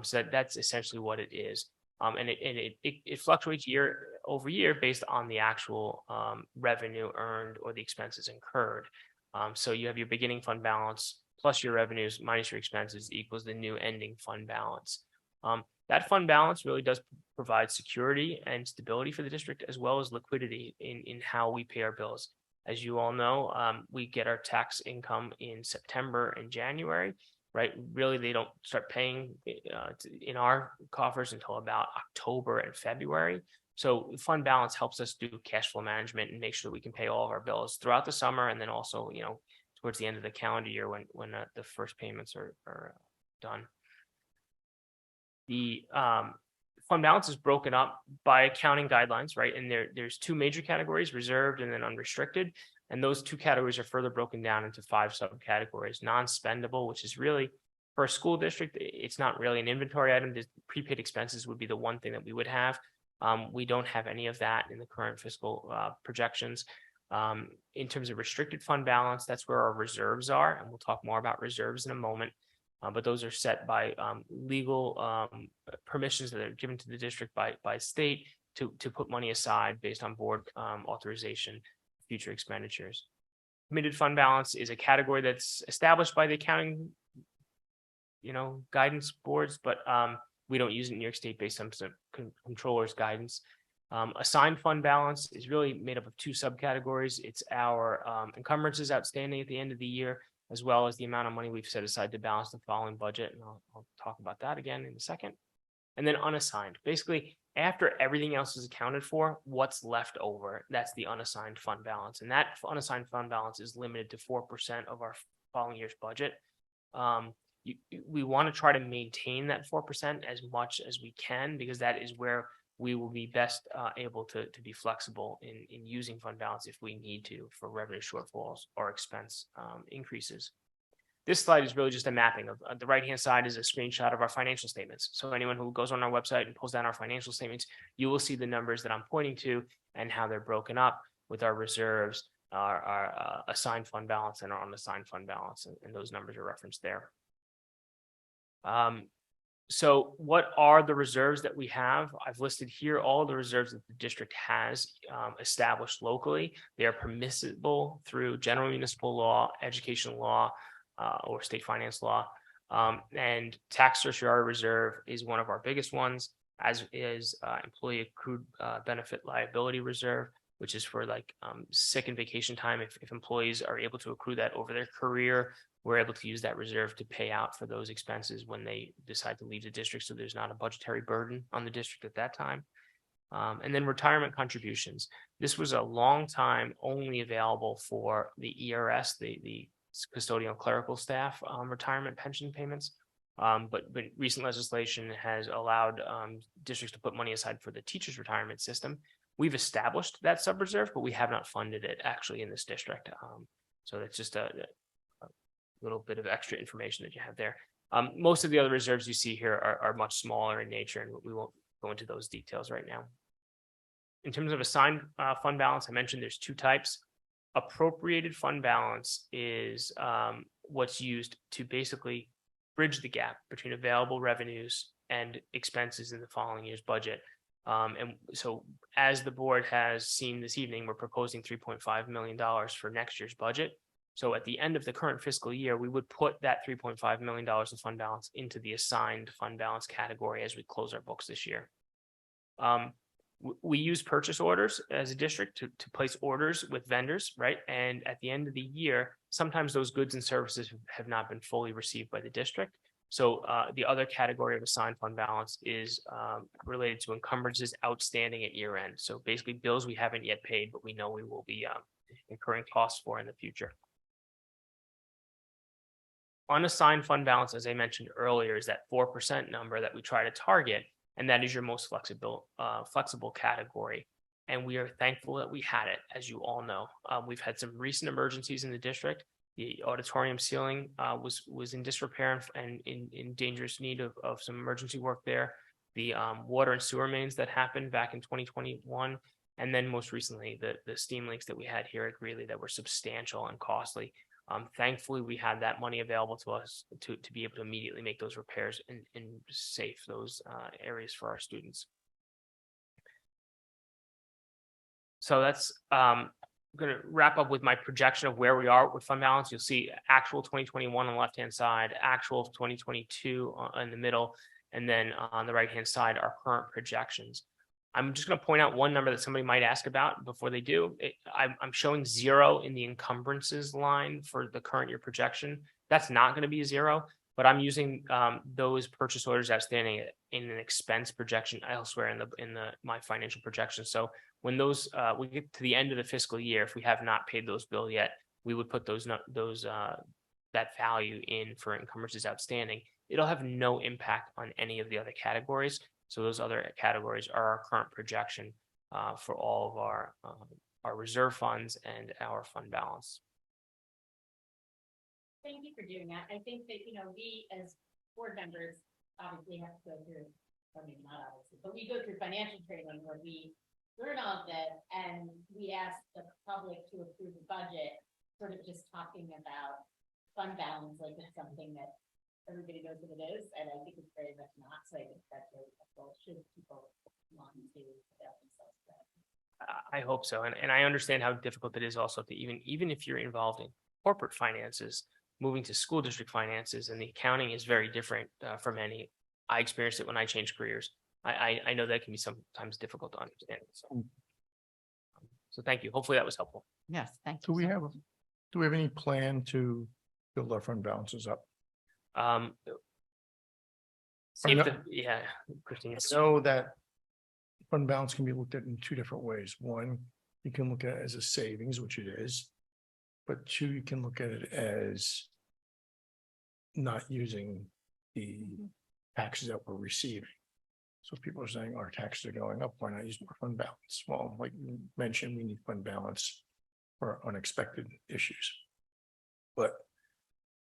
So that's essentially what it is. And it fluctuates year over year based on the actual revenue earned or the expenses incurred. So you have your beginning fund balance plus your revenues minus your expenses equals the new ending fund balance. That fund balance really does provide security and stability for the district, as well as liquidity in how we pay our bills. As you all know, we get our tax income in September and January, right? Really, they don't start paying in our coffers until about October and February. So fund balance helps us do cash flow management and make sure that we can pay all of our bills throughout the summer, and then also, towards the end of the calendar year when the first payments are done. The fund balance is broken up by accounting guidelines, right? And there's two major categories, reserved and then unrestricted. And those two categories are further broken down into 5 subcategories. Non-spendable, which is really, for a school district, it's not really an inventory item. The prepaid expenses would be the one thing that we would have. We don't have any of that in the current fiscal projections. In terms of restricted fund balance, that's where our reserves are. And we'll talk more about reserves in a moment. But those are set by legal permissions that are given to the district by state to put money aside based on board authorization, future expenditures. Committed fund balance is a category that's established by the accounting, guidance boards, but we don't use it in New York State based on some controller's guidance. Assigned fund balance is really made up of 2 subcategories. It's our encumbrances outstanding at the end of the year, as well as the amount of money we've set aside to balance the following budget. And I'll talk about that again in a second. And then unassigned, basically after everything else is accounted for, what's left over, that's the unassigned fund balance. And that unassigned fund balance is limited to 4% of our following year's budget. We want to try to maintain that 4% as much as we can, because that is where we will be best able to be flexible in using fund balance if we need to for revenue shortfalls or expense increases. This slide is really just a mapping of the right-hand side is a screenshot of our financial statements. So anyone who goes on our website and pulls down our financial statements, you will see the numbers that I'm pointing to and how they're broken up with our reserves, our assigned fund balance, and our unassigned fund balance, and those numbers are referenced there. So what are the reserves that we have? I've listed here all the reserves that the district has established locally. They are permissible through general municipal law, educational law, or state finance law. And tax certiorari reserve is one of our biggest ones, as is employee accrued benefit liability reserve, which is for sick and vacation time. If employees are able to accrue that over their career, we're able to use that reserve to pay out for those expenses when they decide to leave the district, so there's not a budgetary burden on the district at that time. And then retirement contributions. This was a long time only available for the ERS, the custodial clerical staff retirement pension payments. But recent legislation has allowed districts to put money aside for the teachers' retirement system. We've established that sub-reserve, but we have not funded it actually in this district. So that's just a little bit of extra information that you have there. Most of the other reserves you see here are much smaller in nature, and we won't go into those details right now. In terms of assigned fund balance, I mentioned there's 2 types. Appropriated fund balance is what's used to basically bridge the gap between available revenues and expenses in the following year's budget. And so as the board has seen this evening, we're proposing $3.5 million for next year's budget. So at the end of the current fiscal year, we would put that $3.5 million of fund balance into the assigned fund balance category as we close our books this year. We use purchase orders as a district to place orders with vendors, right? And at the end of the year, sometimes those goods and services have not been fully received by the district. So the other category of assigned fund balance is related to encumbrances outstanding at year end. So basically bills we haven't yet paid, but we know we will be incurring costs for in the future. Unassigned fund balance, as I mentioned earlier, is that 4% number that we try to target, and that is your most flexible category. And we are thankful that we had it, as you all know. We've had some recent emergencies in the district. The auditorium ceiling was in disrepair and in dangerous need of some emergency work there. The water and sewer mains that happened back in 2021, and then most recently the steam leaks that we had here at Greeley that were substantial and costly. Thankfully, we had that money available to us to be able to immediately make those repairs and safe those areas for our students. So that's going to wrap up with my projection of where we are with fund balance. You'll see actual 2021 on the left-hand side, actual 2022 in the middle, and then on the right-hand side, our current projections. I'm just going to point out one number that somebody might ask about before they do. I'm showing 0 in the encumbrances line for the current year projection. That's not going to be a 0, but I'm using those purchase orders outstanding in an expense projection elsewhere in my financial projection. So when those we get to the end of the fiscal year, if we have not paid those bills yet, we would put that value in for encumbrances outstanding. It'll have no impact on any of the other categories. So those other categories are our current projection for all of our reserve funds and our fund balance. Thank you for doing that. I think that, we as board members obviously have to go through, I mean, not obviously, but we go through financial training where we learn all of that, and we ask the public to approve a budget, sort of just talking about fund balance like it's something that everybody knows what it is, and I think it's very much not. So I think that's very helpful. Should people want to about themselves? I hope so, and I understand how difficult it is also to even if you're involved in corporate finances, moving to school district finances, and the accounting is very different from any. I experienced it when I changed careers. I know that can be sometimes difficult to understand. So thank you. Hopefully that was helpful. Yes, thank Do you. we have any plan to build our fund balances up? Yeah, Christine. So that fund balance can be looked at in 2 different ways. One, you can look at it as a savings, which it is. But 2, you can look at it as not using the taxes that we're receiving. So if people are saying our taxes are going up, why not use more fund balance? Well, like you mentioned, we need fund balance for unexpected issues. But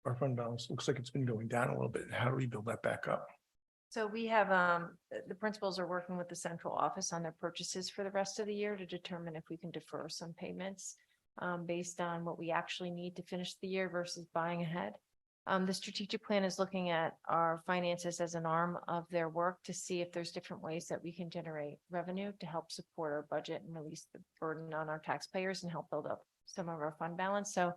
our fund balance looks like it's been going down a little bit. How do we build that back up? So we have, the principals are working with the central office on their purchases for the rest of the year to determine if we can defer some payments based on what we actually need to finish the year versus buying ahead. The strategic plan is looking at our finances as an arm of their work to see if there's different ways that we can generate revenue to help support our budget and release the burden on our taxpayers and help build up some of our fund balance. So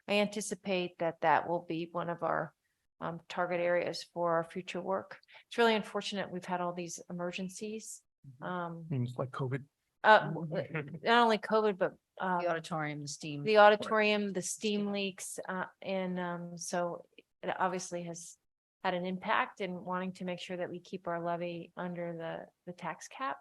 I anticipate that will be one of our target areas for our future work. It's really unfortunate we've had all these emergencies. Means like COVID. Not only COVID, but The auditorium, the steam. the auditorium, the steam leaks, and so it obviously has had an impact in wanting to make sure that we keep our levy under the tax cap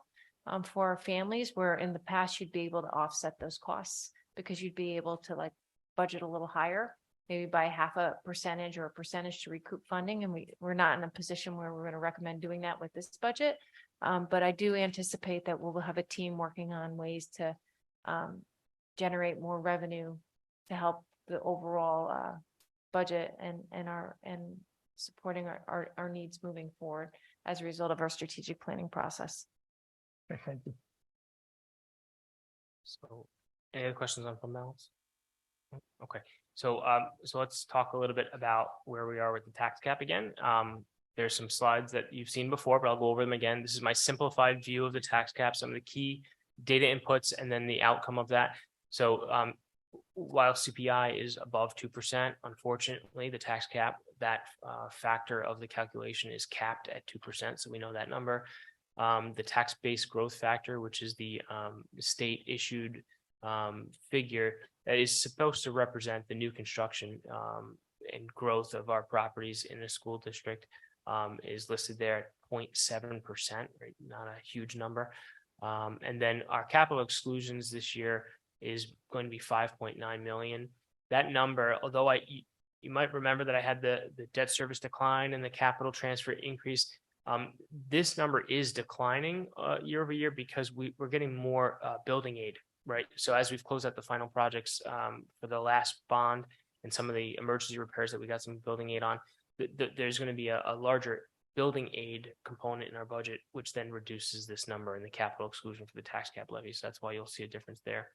for our families, where in the past you'd be able to offset those costs because you'd be able to like budget a little higher, maybe by 0.5% or a percentage to recoup funding. And we're not in a position where we're going to recommend doing that with this budget. But I do anticipate that we'll have a team working on ways to generate more revenue to help the overall budget and supporting our needs moving forward as a result of our strategic planning process. Okay, thank you. So any other questions on fund balance? Okay, so let's talk a little bit about where we are with the tax cap again. There's some slides that you've seen before, but I'll go over them again. This is my simplified view of the tax cap, some of the key data inputs, and then the outcome of that. So while CPI is above 2%, unfortunately, the tax cap, that factor of the calculation is capped at 2%. So we know that number. The tax-based growth factor, which is the state issued figure that is supposed to represent the new construction and growth of our properties in the school district, is listed there at 0.7%, right? Not a huge number. And then our capital exclusions this year is going to be 5.9 million. That number, although you might remember that I had the debt service decline and the capital transfer increase. This number is declining year over year because we're getting more building aid, right? So as we've closed out the final projects for the last bond and some of the emergency repairs that we got some building aid on, there's going to be a larger building aid component in our budget, which then reduces this number in the capital exclusion for the tax cap levy. So that's why you'll see a difference there.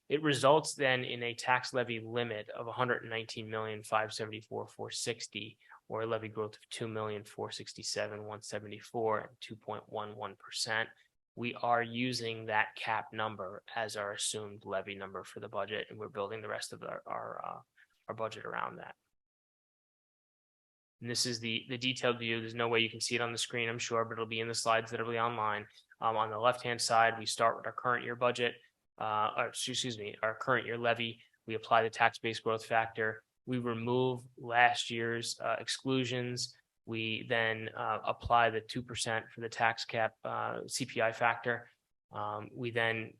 It results then in a tax levy limit of 119,574,460, or a levy growth of 2,467,174 and 2.11%. We are using that cap number as our assumed levy number for the budget, and we're building the rest of our budget around that. And this is the detailed view. There's no way you can see it on the screen, I'm sure, but it'll be in the slides that'll be online. On the left-hand side, we start with our current year budget. Our current year levy. We apply the tax base growth factor. We remove last year's exclusions. We then apply the 2% for the tax cap CPI factor. We then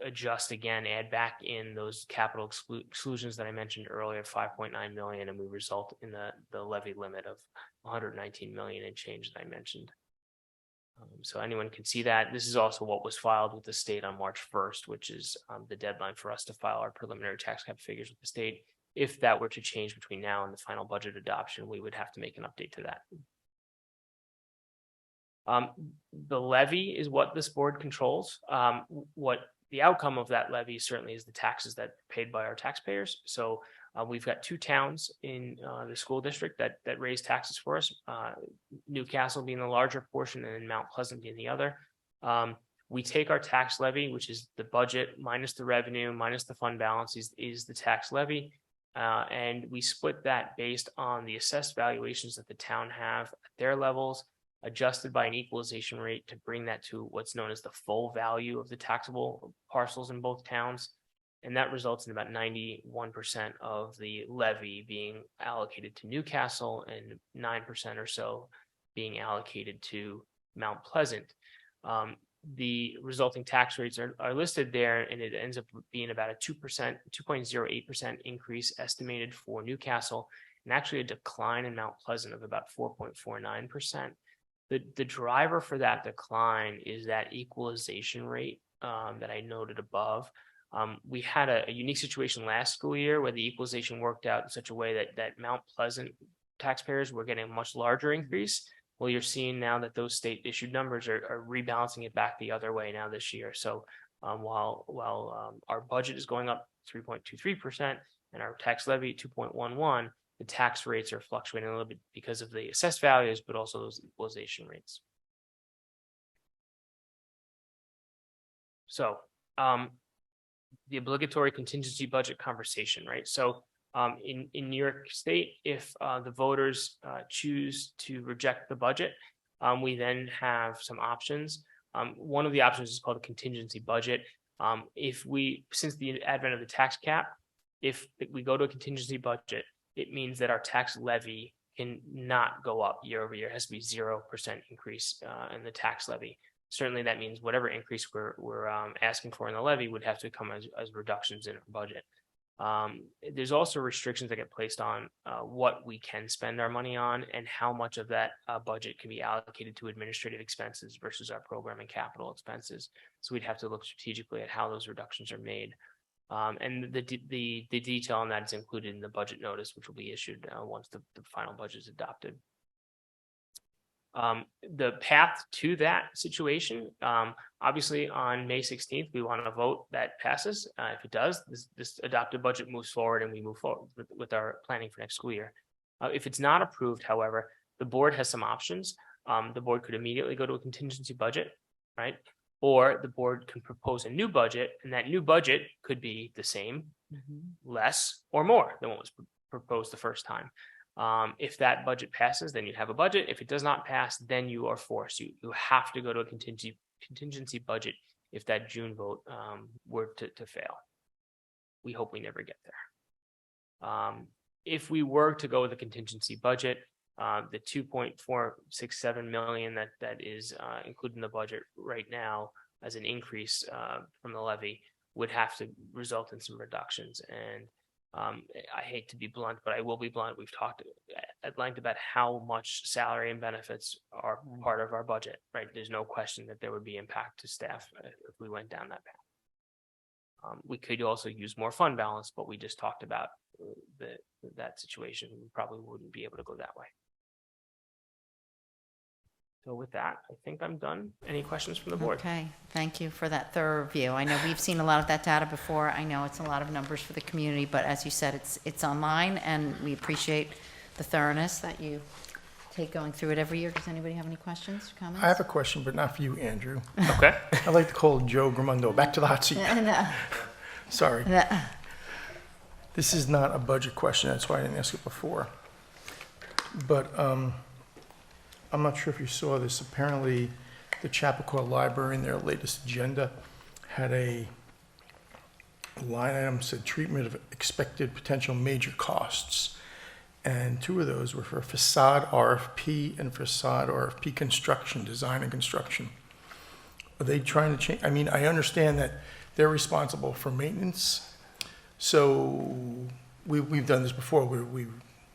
adjust again, add back in those capital exclusions that I mentioned earlier, 5.9 million, and we result in the levy limit of 119 million and change that I mentioned. So anyone can see that. This is also what was filed with the state on March 1st, which is the deadline for us to file our preliminary tax cap figures with the state. If that were to change between now and the final budget adoption, we would have to make an update to that. The levy is what this board controls. What the outcome of that levy certainly is the taxes that are paid by our taxpayers. So we've got two towns in the school district that raise taxes for us, Newcastle being the larger portion and then Mount Pleasant being the other. We take our tax levy, which is the budget minus the revenue minus the fund balance is the tax levy. And we split that based on the assessed valuations that the town have at their levels, adjusted by an equalization rate to bring that to what's known as the full value of the taxable parcels in both towns. And that results in about 91% of the levy being allocated to Newcastle and 9% or so being allocated to Mount Pleasant. The resulting tax rates are listed there, and it ends up being about a 2.08% increase estimated for Newcastle, and actually a decline in Mount Pleasant of about 4.49%. The driver for that decline is that equalization rate that I noted above. We had a unique situation last school year where the equalization worked out in such a way that Mount Pleasant taxpayers were getting a much larger increase. Well, you're seeing now that those state issued numbers are rebalancing it back the other way now this year. So while our budget is going up 3.23% and our tax levy 2.11%, the tax rates are fluctuating a little bit because of the assessed values, but also those equalization rates. So the obligatory contingency budget conversation, right? So in New York State, if the voters choose to reject the budget, we then have some options. One of the options is called a contingency budget. Since the advent of the tax cap, if we go to a contingency budget, it means that our tax levy can not go up year over year. It has to be 0% increase in the tax levy. Certainly that means whatever increase we're asking for in the levy would have to come as reductions in our budget. There's also restrictions that get placed on what we can spend our money on and how much of that budget can be allocated to administrative expenses versus our program and capital expenses. So we'd have to look strategically at how those reductions are made. And the detail on that is included in the budget notice, which will be issued once the final budget is adopted. The path to that situation, obviously on May 16th, we want to vote that passes. If it does, this adopted budget moves forward and we move forward with our planning for next school year. If it's not approved, however, the board has some options. The board could immediately go to a contingency budget, right? Or the board can propose a new budget, and that new budget could be the same, less, or more than what was proposed the first time. If that budget passes, then you have a budget. If it does not pass, then you are forced. You have to go to a contingency budget if that June vote were to fail. We hope we never get there. If we were to go with a contingency budget, the 2.467 million that is included in the budget right now as an increase from the levy would have to result in some reductions. And I hate to be blunt, but I will be blunt. We've talked at length about how much salary and benefits are part of our budget, right? There's no question that there would be impact to staff if we went down that path. We could also use more fund balance, but we just talked about that situation. We probably wouldn't be able to go that way. So with that, I think I'm done. Any questions from the board? Okay, thank you for that thorough review. I know we've seen a lot of that data before. I know it's a lot of numbers for the community, but as you said, it's online, and we appreciate the thoroughness that you take going through it every year. Does anybody have any questions or comments? I have a question, but not for you, Andrew. Okay. I'd like to call Joe Gramundo back to the hot seat. No. Sorry. No. This is not a budget question, that's why I didn't ask it before. But I'm not sure if you saw this. Apparently, the Chappaqua Library in their latest agenda had a line item said treatment of expected potential major costs. And two of those were for facade RFP and facade RFP construction, design and construction. Are they trying to change? I mean, I understand that they're responsible for maintenance. So we've done this before where we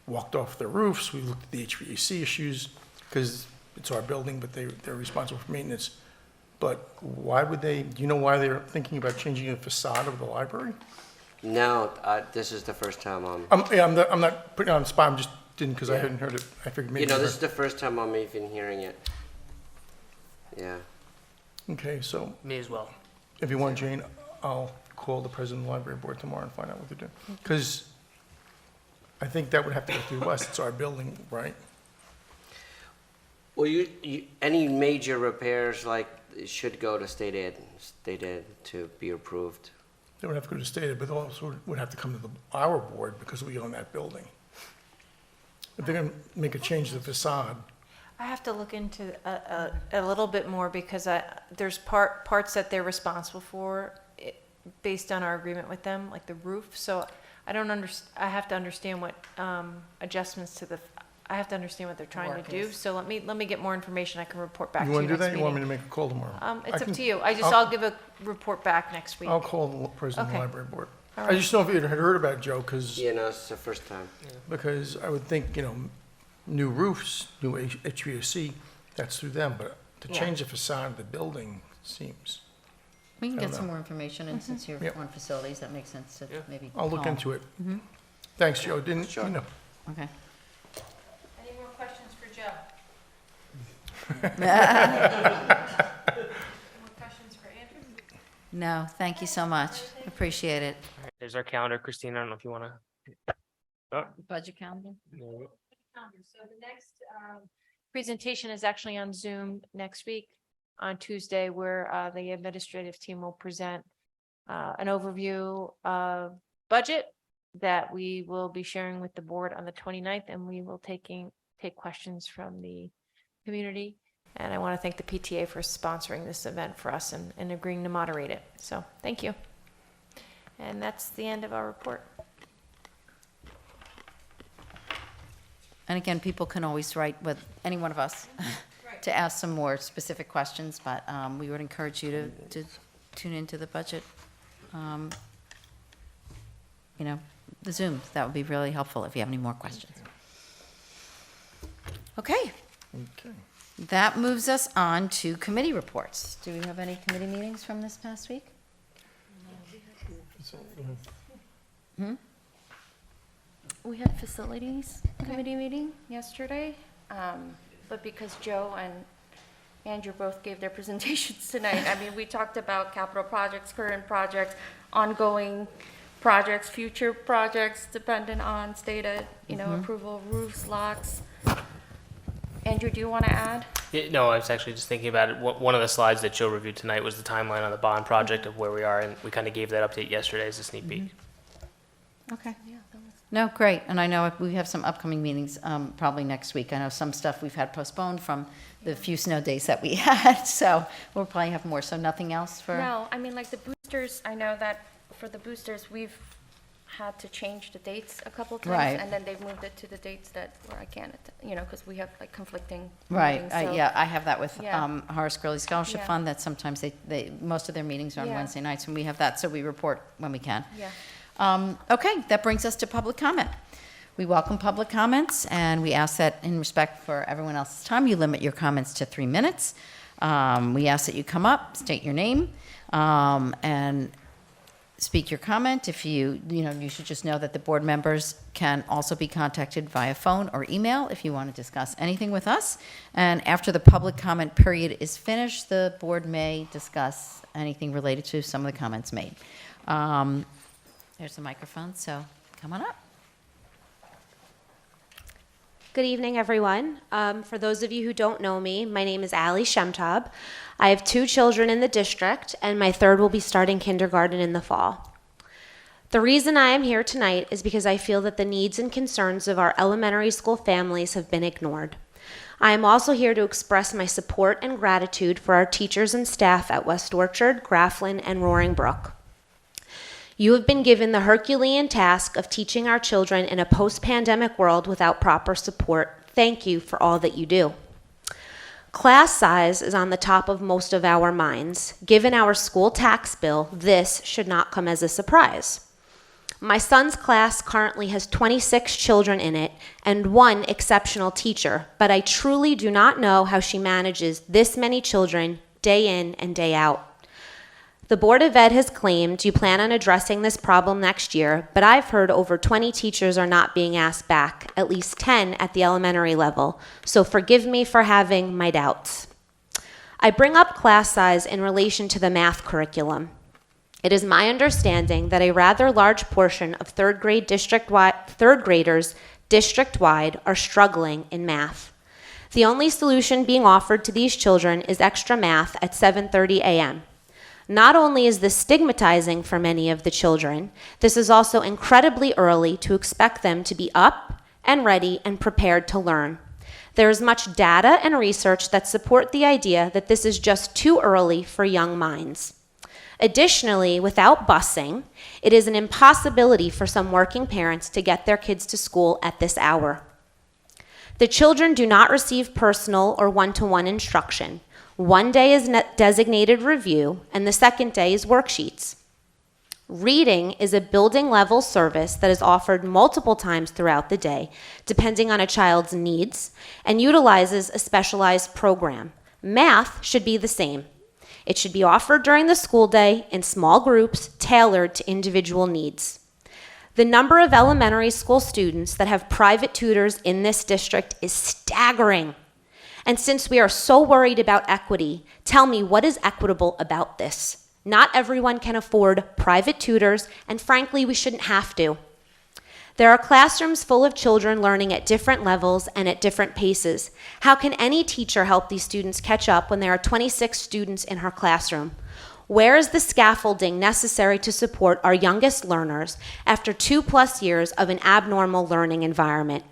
walked off their roofs, we looked at the HVAC issues, because it's our building, but they're responsible for maintenance. But why would they, do you know why they're thinking about changing the facade of the library? No, this is the first time Yeah, I'm not putting it on the spot, I'm just didn't, because I Yeah. hadn't heard it. I figured maybe. you know, you this were- is the first time I'm even hearing it. Yeah. Okay, so Me as well. if you want, Jane, I'll call the president of the library board tomorrow and find out what they're doing. Because I think that would have to go through us, it's our building, right? Well, any major repairs like should go to state aid to be approved. They would have to go to state, but also would have to come to our board because we own that building. If they're gonna make a change to the facade, I have to look into a little bit more because there's parts that they're responsible for based on our agreement with them, like the roof. So I don't I have to understand what adjustments to I have to understand what they're trying Work to do. is. So let me get more information. I can report back you to you wanna do next that? You want me meeting. to make a call tomorrow? It's I up to you. I'll- I'll give a report back next week. I'll call the president of the Okay. library board. All I right. just don't know if you had heard about it, Joe, because You know, it's the first time. I would think, new roofs, new HVAC, that's through them, but to Yeah. change the facade of the building seems, We can I get don't some know. more information, and since you're Yep. on facilities, that makes sense to Yeah. maybe I'll look call. into it. Thanks, Joe, didn't, Sure. Okay. Any more questions for Joe? More questions for Andrew? No, thank you so much. Appreciate it. All right, there's our calendar. Christina, I don't know if you want to. Budget calendar? So the next presentation is actually on Zoom next week on Tuesday, where the administrative team will present an overview of budget that we will be sharing with the board on the 29th, and we will take questions from the community. And I want to thank the PTA for sponsoring this event for us and agreeing to moderate it. So thank you. And that's the end of our report. And again, people can always write with any one of us to ask some more specific questions, but we would encourage you to tune into the budget, the Zoom. That would be really helpful if you have any more questions. Okay, Okay. that moves us on to committee reports. Do we have any committee meetings from this past week? We had facilities committee meeting yesterday, but because Joe and Andrew both gave their presentations tonight, I mean, we talked about capital projects, current projects, ongoing projects, future projects, dependent on state, approval, of roofs, locks. Andrew, do you want to add? No, I was actually just thinking about it. One of the slides that Joe reviewed tonight was the timeline on the bond project of where we are, and we kind of gave that update yesterday as a sneak peek. Okay. Yeah, that was. No, great. And I know we have some upcoming meetings probably next week. I know some stuff we've had postponed from the few snow days that we had, so we'll probably have more. So nothing else for? No, I mean, like the boosters, I know that for the boosters, had to change the dates a couple Right. times, and then they've moved it to the dates that where I can't, because we have like conflicting Right, meetings, so- yeah, I have that with Yeah. Horace Gurley Scholarship Yeah. Fund, that sometimes most of their meetings are on Yeah. Wednesday nights, and we have that, so we report when we can. Yeah. Okay, that brings us to public comment. We welcome public comments, and we ask that in respect for everyone else's time, you limit your comments to 3 minutes. We ask that you come up, state your name, and speak your comment. If you should just know that the board members can also be contacted via phone or email if you want to discuss anything with us. And after the public comment period is finished, the board may discuss anything related to some of the comments made. There's the microphone, so come on up. Good evening, everyone. For those of you who don't know me, my name is Allie Shemtab. I have 2 children in the district, and my third will be starting kindergarten in the fall. The reason I am here tonight is because I feel that the needs and concerns of our elementary school families have been ignored. I am also here to express my support and gratitude for our teachers and staff at West Orchard, Grafflin, and Roaring Brook. You have been given the Herculean task of teaching our children in a post-pandemic world without proper support. Thank you for all that you do. Class size is on the top of most of our minds. Given our school tax bill, this should not come as a surprise. My son's class currently has 26 children in it and 1 exceptional teacher, but I truly do not know how she manages this many children day in and day out. The Board of Ed has claimed you plan on addressing this problem next year, but I've heard over 20 teachers are not being asked back, at least 10 at the elementary level, so forgive me for having my doubts. I bring up class size in relation to the math curriculum. It is my understanding that a rather large portion of third graders district-wide are struggling in math. The only solution being offered to these children is extra math at 7:30 a.m. Not only is this stigmatizing for many of the children, this is also incredibly early to expect them to be up and ready and prepared to learn. There is much data and research that support the idea that this is just too early for young minds. Additionally, without busing, it is an impossibility for some working parents to get their kids to school at this hour. The children do not receive personal or one-to-one instruction. One day is designated review, and the second day is worksheets. Reading is a building level service that is offered multiple times throughout the day, depending on a child's needs, and utilizes a specialized program. Math should be the same. It should be offered during the school day in small groups tailored to individual needs. The number of elementary school students that have private tutors in this district is staggering. And since we are so worried about equity, tell me what is equitable about this? Not everyone can afford private tutors, and frankly, we shouldn't have to. There are classrooms full of children learning at different levels and at different paces. How can any teacher help these students catch up when there are 26 students in her classroom? Where is the scaffolding necessary to support our youngest learners after 2+ years of an abnormal learning environment?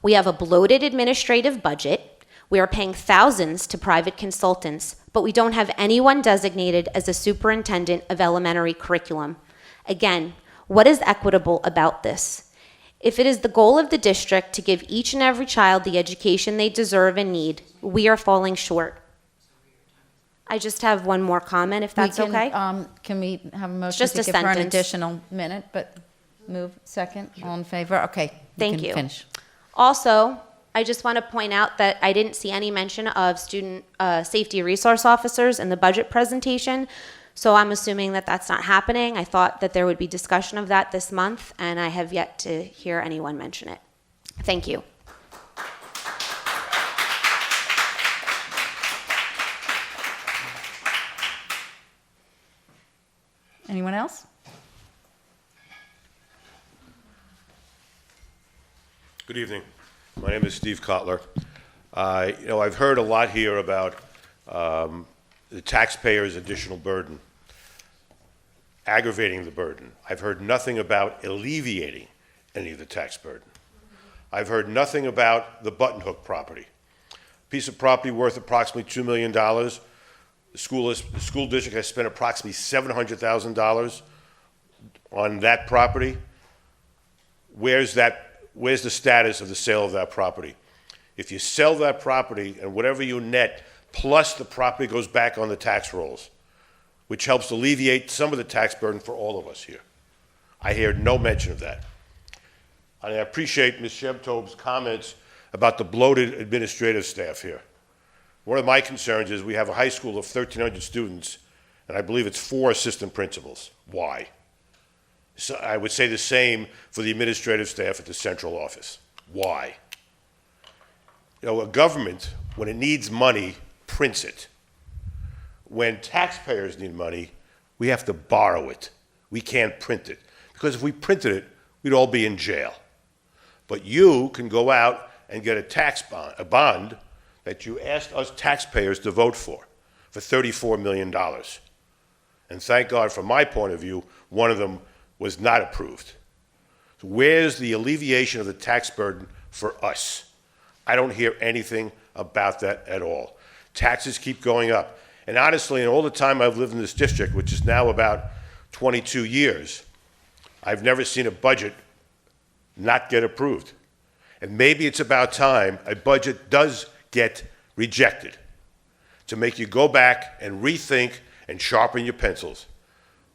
We have a bloated administrative budget. We are paying thousands to private consultants, but we don't have anyone designated as a superintendent of elementary curriculum. Again, what is equitable about this? If it is the goal of the district to give each and every child the education they deserve and need, we are falling short. I just have one more comment, if that's okay. Can we have a motion Just to a give her an sentence. additional minute, but move second, all in favor? Okay. Thank can you. Finish. Also, I just want to point out that I didn't see any mention of student safety resource officers in the budget presentation, so I'm assuming that that's not happening. I thought that there would be discussion of that this month, and I have yet to hear anyone mention it. Thank you. Anyone else? Good evening. My name is Steve Kotler. I've heard a lot here about the taxpayer's additional burden, aggravating the burden. I've heard nothing about alleviating any of the tax burden. I've heard nothing about the Button Hook property. Piece of property worth approximately $2 million. The school district has spent approximately $700,000 on that property, where's the status of the sale of that property? If you sell that property and whatever you net, plus the property goes back on the tax rolls, which helps alleviate some of the tax burden for all of us here. I hear no mention of that. And I appreciate Ms. Shemtob's comments about the bloated administrative staff here. One of my concerns is we have a high school of 1,300 students, and I believe it's 4 assistant principals. Why? So I would say the same for the administrative staff at the central office. Why? You know, a government, when it needs money, prints it. When taxpayers need money, we have to borrow it. We can't print it. Because if we printed it, we'd all be in jail. But you can go out and get a tax bond, a bond that you asked us taxpayers to vote for $34 million. And thank God, from my point of view, one of them was not approved. So where's the alleviation of the tax burden for us? I don't hear anything about that at all. Taxes keep going up. And honestly, in all the time I've lived in this district, which is now about 22 years, I've never seen a budget not get approved. And maybe it's about time a budget does get rejected to make you go back and rethink and sharpen your pencils,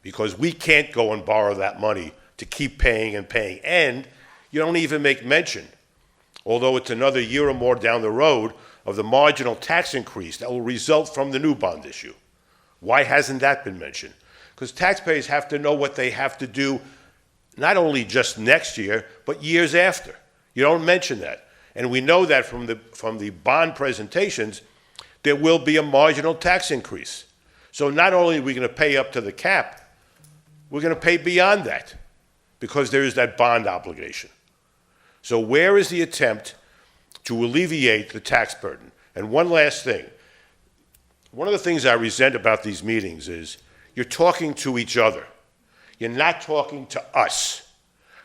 because we can't go and borrow that money to keep paying and paying. And you don't even make mention, although it's another year or more down the road, of the marginal tax increase that will result from the new bond issue. Why hasn't that been mentioned? Because taxpayers have to know what they have to do, not only just next year, but years after. You don't mention that. And we know that from the bond presentations, there will be a marginal tax increase. So not only are we going to pay up to the cap, we're going to pay beyond that, because there is that bond obligation. So where is the attempt to alleviate the tax burden? And one last thing. One of the things I resent about these meetings is you're talking to each other. You're not talking to us.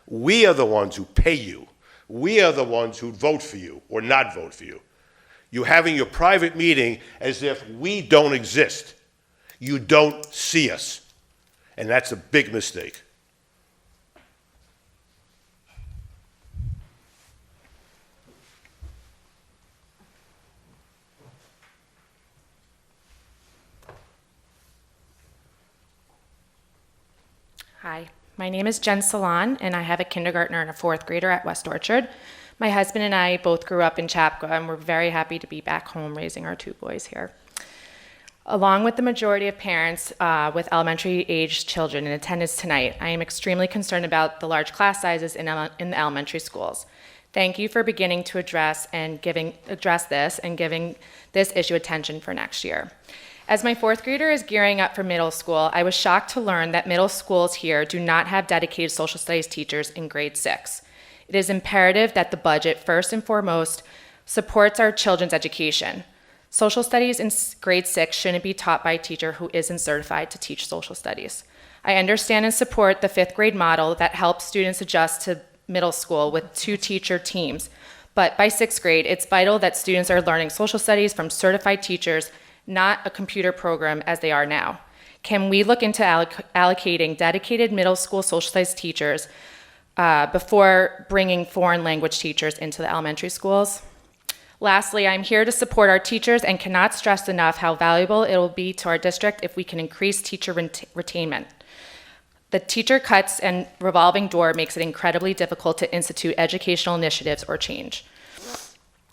We are the ones who pay you. We are the ones who vote for you or not vote for you. You're having your private meeting as if we don't exist. You don't see us. And that's a big mistake. Hi, my name is Jen Salon, and I have a kindergartner and a 4th grader at West Orchard. My husband and I both grew up in Chapqa, and we're very happy to be back home raising our 2 boys here. Along with the majority of parents with elementary-aged children in attendance tonight, I am extremely concerned about the large class sizes in the elementary schools. Thank you for beginning to address this and giving this issue attention for next year. As my 4th grader is gearing up for middle school, I was shocked to learn that middle schools here do not have dedicated social studies teachers in grade 6. It is imperative that the budget, first and foremost, supports our children's education. Social studies in grade 6 shouldn't be taught by a teacher who isn't certified to teach social studies. I understand and support the 5th grade model that helps students adjust to middle school with 2 teacher teams. But by 6th grade, it's vital that students are learning social studies from certified teachers, not a computer program as they are now. Can we look into allocating dedicated middle school social studies teachers before bringing foreign language teachers into the elementary schools? Lastly, I'm here to support our teachers and cannot stress enough how valuable it will be to our district if we can increase teacher retainment. The teacher cuts and revolving door makes it incredibly difficult to institute educational initiatives or change.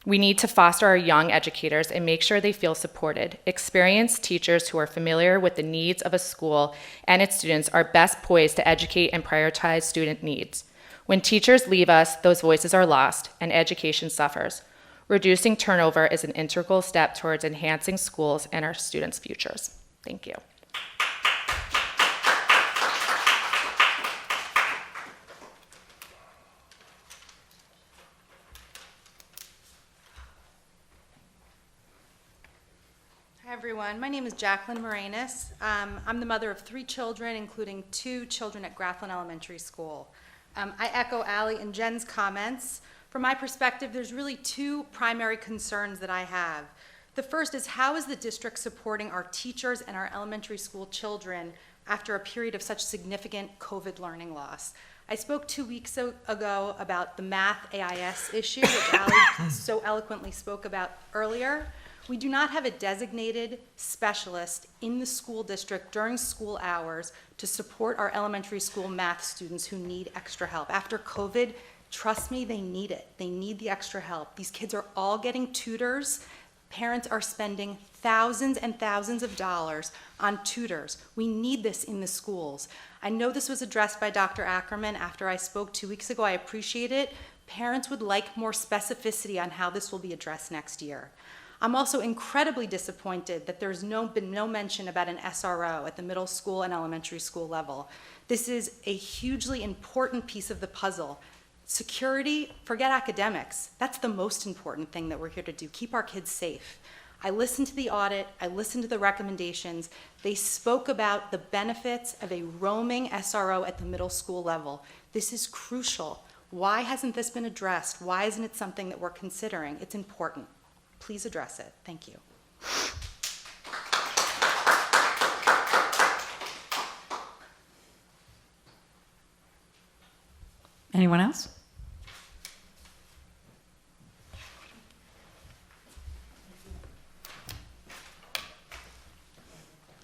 We need to foster our young educators and make sure they feel supported. Experienced teachers who are familiar with the needs of a school and its students are best poised to educate and prioritize student needs. When teachers leave us, those voices are lost and education suffers. Reducing turnover is an integral step towards enhancing schools and our students' futures. Thank you. Hi everyone, my name is Jacqueline Moranis. I'm the mother of 3 children, including 2 children at Grafflin Elementary School. I echo Allie and Jen's comments. From my perspective, there's really 2 primary concerns that I have. The first is, how is the district supporting our teachers and our elementary school children after a period of such significant COVID learning loss. I spoke 2 weeks ago about the math AIS issue, which Ali so eloquently spoke about earlier. We do not have a designated specialist in the school district during school hours to support our elementary school math students who need extra help. After COVID, trust me, they need it. They need the extra help. These kids are all getting tutors. Parents are spending thousands and thousands of dollars on tutors. We need this in the schools. I know this was addressed by Dr. Ackerman after I spoke 2 weeks ago. I appreciate it. Parents would like more specificity on how this will be addressed next year. I'm also incredibly disappointed that there's been no mention about an SRO at the middle school and elementary school level. This is a hugely important piece of the puzzle. Security, forget academics. That's the most important thing that we're here to do, keep our kids safe. I listened to the audit, I listened to the recommendations. They spoke about the benefits of a roaming SRO at the middle school level. This is crucial. Why hasn't this been addressed? Why isn't it something that we're considering? It's important. Please address it. Thank you. Anyone else?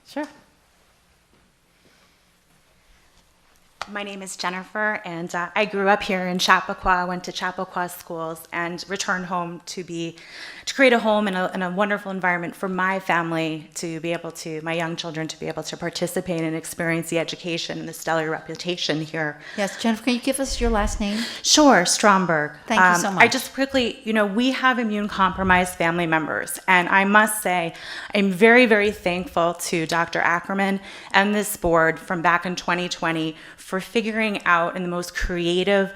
Sure. My name is Jennifer, and I grew up here in Chappaqua, went to Chappaqua schools, and returned home to create a home in a wonderful environment for my family to be able to, my young children to be able to participate and experience the education and the stellar reputation here. Yes, Jennifer, can you give us your last name? Sure, Stromberg. Thank you so much. I just quickly, we have immune-compromised family members, and I must say, I'm very, very thankful to Dr. Ackerman and this board from back in 2020 for figuring out in the most creative,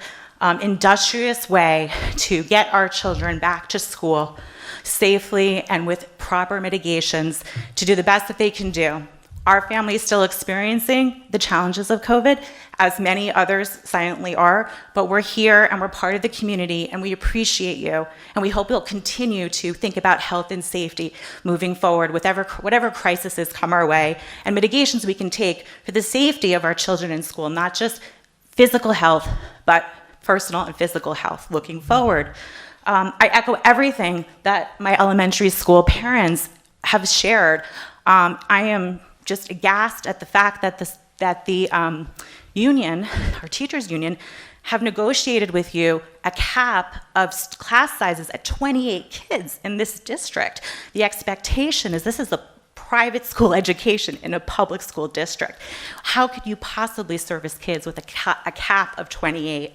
industrious way to get our children back to school safely and with proper mitigations to do the best that they can do. Our family is still experiencing the challenges of COVID, as many others silently are, but we're here and we're part of the community and we appreciate you, and we hope you'll continue to think about health and safety moving forward, whatever crises come our way, and mitigations we can take for the safety of our children in school, not just physical health, but personal and physical health looking forward. I echo everything that my elementary school parents have shared. I am just aghast at the fact that the union, our teachers union, have negotiated with you a cap of class sizes at 28 kids in this district. The expectation is this is a private school education in a public school district. How could you possibly service kids with a cap of 28?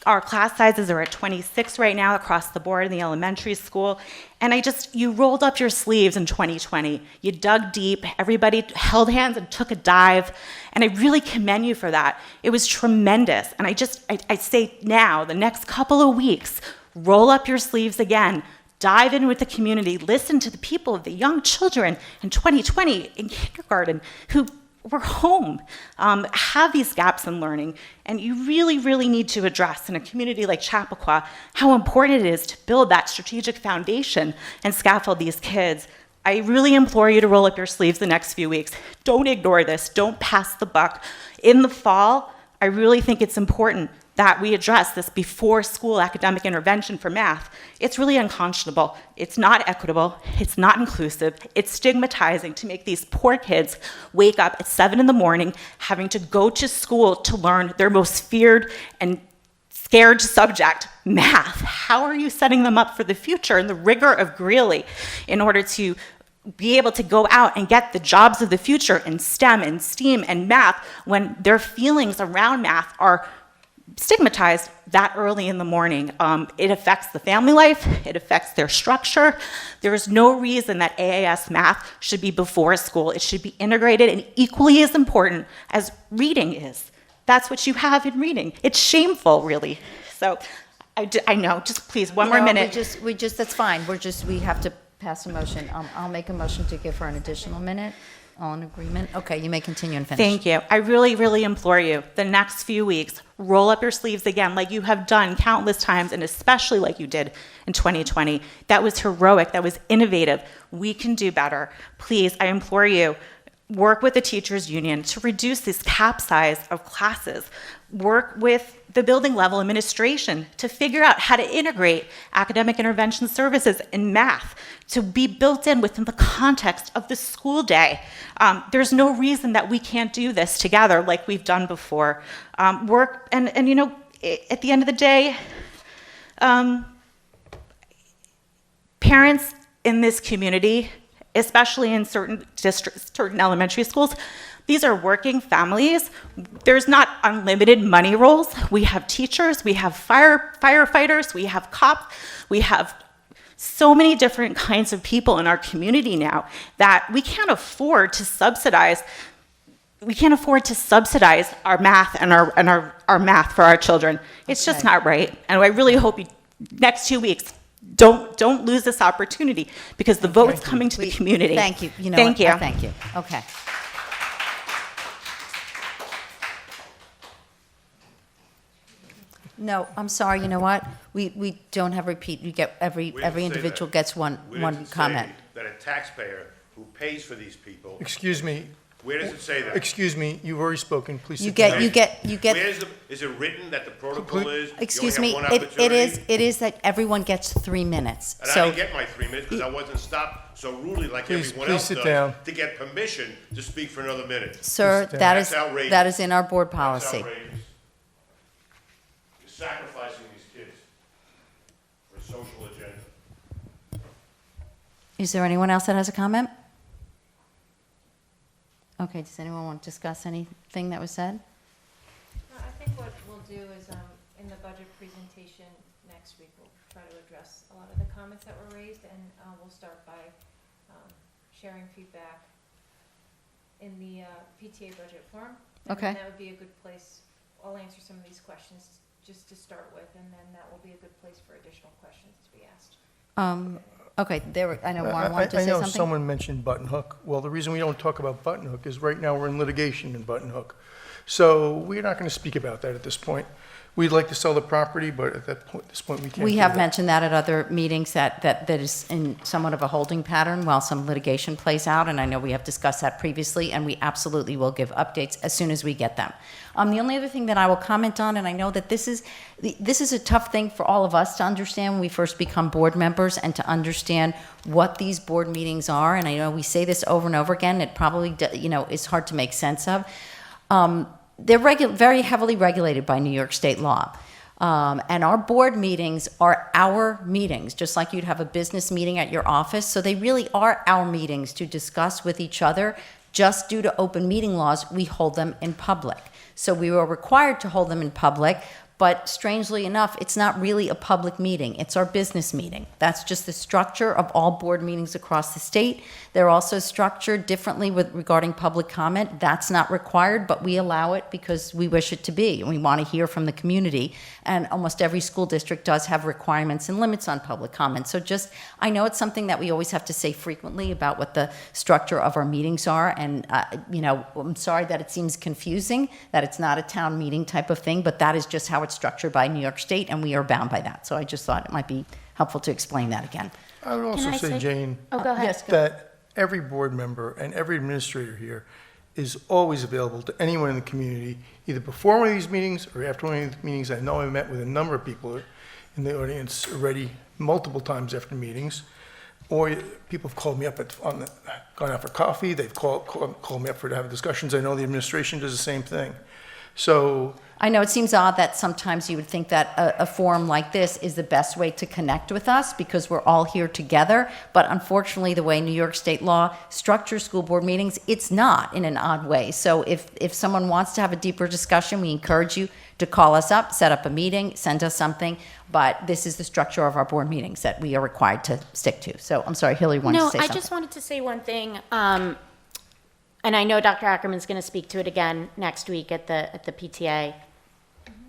Our class sizes are at 26 right now across the board in the elementary school. And you rolled up your sleeves in 2020. You dug deep, everybody held hands and took a dive. And I really commend you for that. It was tremendous. And I say now, the next couple of weeks, roll up your sleeves again. Dive in with the community, listen to the people, the young children in 2020 in kindergarten who were home, have these gaps in learning. And you really, really need to address in a community like Chappaqua how important it is to build that strategic foundation and scaffold these kids. I really implore you to roll up your sleeves the next few weeks. Don't ignore this. Don't pass the buck. In the fall, I really think it's important that we address this before school academic intervention for math. It's really unconscionable. It's not equitable. It's not inclusive. It's stigmatizing to make these poor kids wake up at 7 in the morning having to go to school to learn their most feared and scared subject, math. How are you setting them up for the future and the rigor of Greeley in order to be able to go out and get the jobs of the future in STEM and STEAM and math when their feelings around math are stigmatized that early in the morning? It affects the family life, it affects their structure. There is no reason that AAS math should be before school. It should be integrated and equally as important as reading is. That's what you have in reading. It's shameful, really. So I know, just please, one more minute. That's fine. We have to pass a motion. I'll make a motion to give her an additional minute. All in agreement? Okay, you may continue and finish. Thank you. I really, really implore you, the next few weeks, roll up your sleeves again like you have done countless times, and especially like you did in 2020. That was heroic. That was innovative. We can do better. Please, I implore you, work with the teachers union to reduce this cap size of classes, work with the building level administration to figure out how to integrate academic intervention services and math to be built in within the context of the school day. There's no reason that we can't do this together like we've done before. Work, and you know, at the end of the day, parents in this community, especially in certain districts, certain elementary schools, these are working families. There's not unlimited money rolls. We have teachers, we have firefighters, we have cops, we have so many different kinds of people in our community now that we can't afford to subsidize. We can't afford to subsidize our math and our math for our children. It's just not right. And I really hope you, next 2 weeks, don't lose this opportunity because the vote's coming to the community. Thank you. You know Thank what? you. Thank you. Okay. No, I'm sorry. You know what? We don't have repeat. You get every We didn't say individual that. gets one We didn't say comment. that a taxpayer who pays for these people, Excuse me, where does it say that? excuse me, you've already spoken, please You sit down. get. Is it written that the protocol is? Excuse you me. only have one It is that everyone gets 3 minutes. And I So didn't get my 3 minutes because I wasn't stopped so rudely like Please- everyone please else sit does down. to get permission to speak for another minute. sir, Please, that That's is outrageous. that is in our board That's policy. outrageous. You're sacrificing these kids for a social agenda. Is there anyone else that has a comment? Okay, does anyone want to discuss anything that was said? I think what we'll do is, in the budget presentation next week, we'll try to address a lot of the comments that were raised, and we'll start by sharing feedback in the PTA budget forum. And Okay. that would be a good place. I'll answer some of these questions just to start with, and then that will be a good place for additional questions to be asked. Okay, I know Warren wanted to I say know something. someone mentioned Button Hook. Well, the reason we don't talk about Button Hook is right now we're in litigation in Button Hook. So we're not going to speak about that at this point. We'd like to sell the property, but at this point, we can't We do have that. mentioned that at other meetings, that is in somewhat of a holding pattern while some litigation plays out, and I know we have discussed that previously, and we absolutely will give updates as soon as we get them. The only other thing that I will comment on, and I know that this is a tough thing for all of us to understand when we first become board members and to understand what these board meetings are, and I know we say this over and over again, it probably, is hard to make sense of. They're very heavily regulated by New York state law. And our board meetings are our meetings, just like you'd have a business meeting at your office. So they really are our meetings to discuss with each other. Just due to open meeting laws, we hold them in public. So we were required to hold them in public, but strangely enough, it's not really a public meeting. It's our business meeting. That's just the structure of all board meetings across the state. They're also structured differently regarding public comment. That's not required, but we allow it because we wish it to be, and we want to hear from the community. And almost every school district does have requirements and limits on public comment. So I know it's something that we always have to say frequently about what the structure of our meetings are. And, I'm sorry that it seems confusing, that it's not a town meeting type of thing, but that is just how it's structured by New York State, and we are bound by that. So I just thought it might be helpful to explain that again. I would also I say, say- Jane, Oh, go ahead. Yes, go. that every board member and every administrator here is always available to anyone in the community, either before one of these meetings or after one of these meetings. I know I met with a number of people in the audience already multiple times after meetings, or people have called me up gone out for coffee. They've called me up to have discussions. I know the administration does the same thing. So I know it seems odd that sometimes you would think that a forum like this is the best way to connect with us because we're all here together. But unfortunately, the way New York state law structures school board meetings, it's not in an odd way. So if someone wants to have a deeper discussion, we encourage you to call us up, set up a meeting, send us something. But this is the structure of our board meetings that we are required to stick to. So I'm sorry, Hillary wanted to say No, I something. just wanted to say one thing. And I know Dr. Ackerman's going to speak to it again next week at the PTA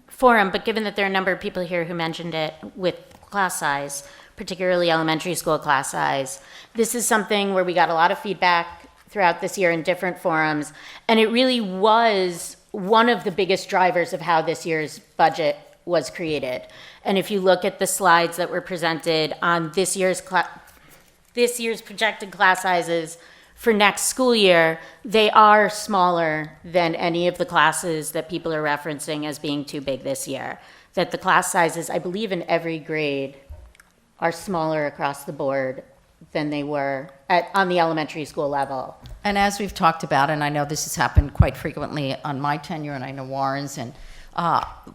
forum, but given that there are a number of people here who mentioned it with class size, particularly elementary school class size, this is something where we got a lot of feedback throughout this year in different forums, and it really was one of the biggest drivers of how this year's budget was created. And if you look at the slides that were presented on this year's projected class sizes for next school year, they are smaller than any of the classes that people are referencing as being too big this year. That the class sizes, I believe in every grade, are smaller across the board than they were on the elementary school level. And as we've talked about, and I know this has happened quite frequently on my tenure, and I know Warren's, and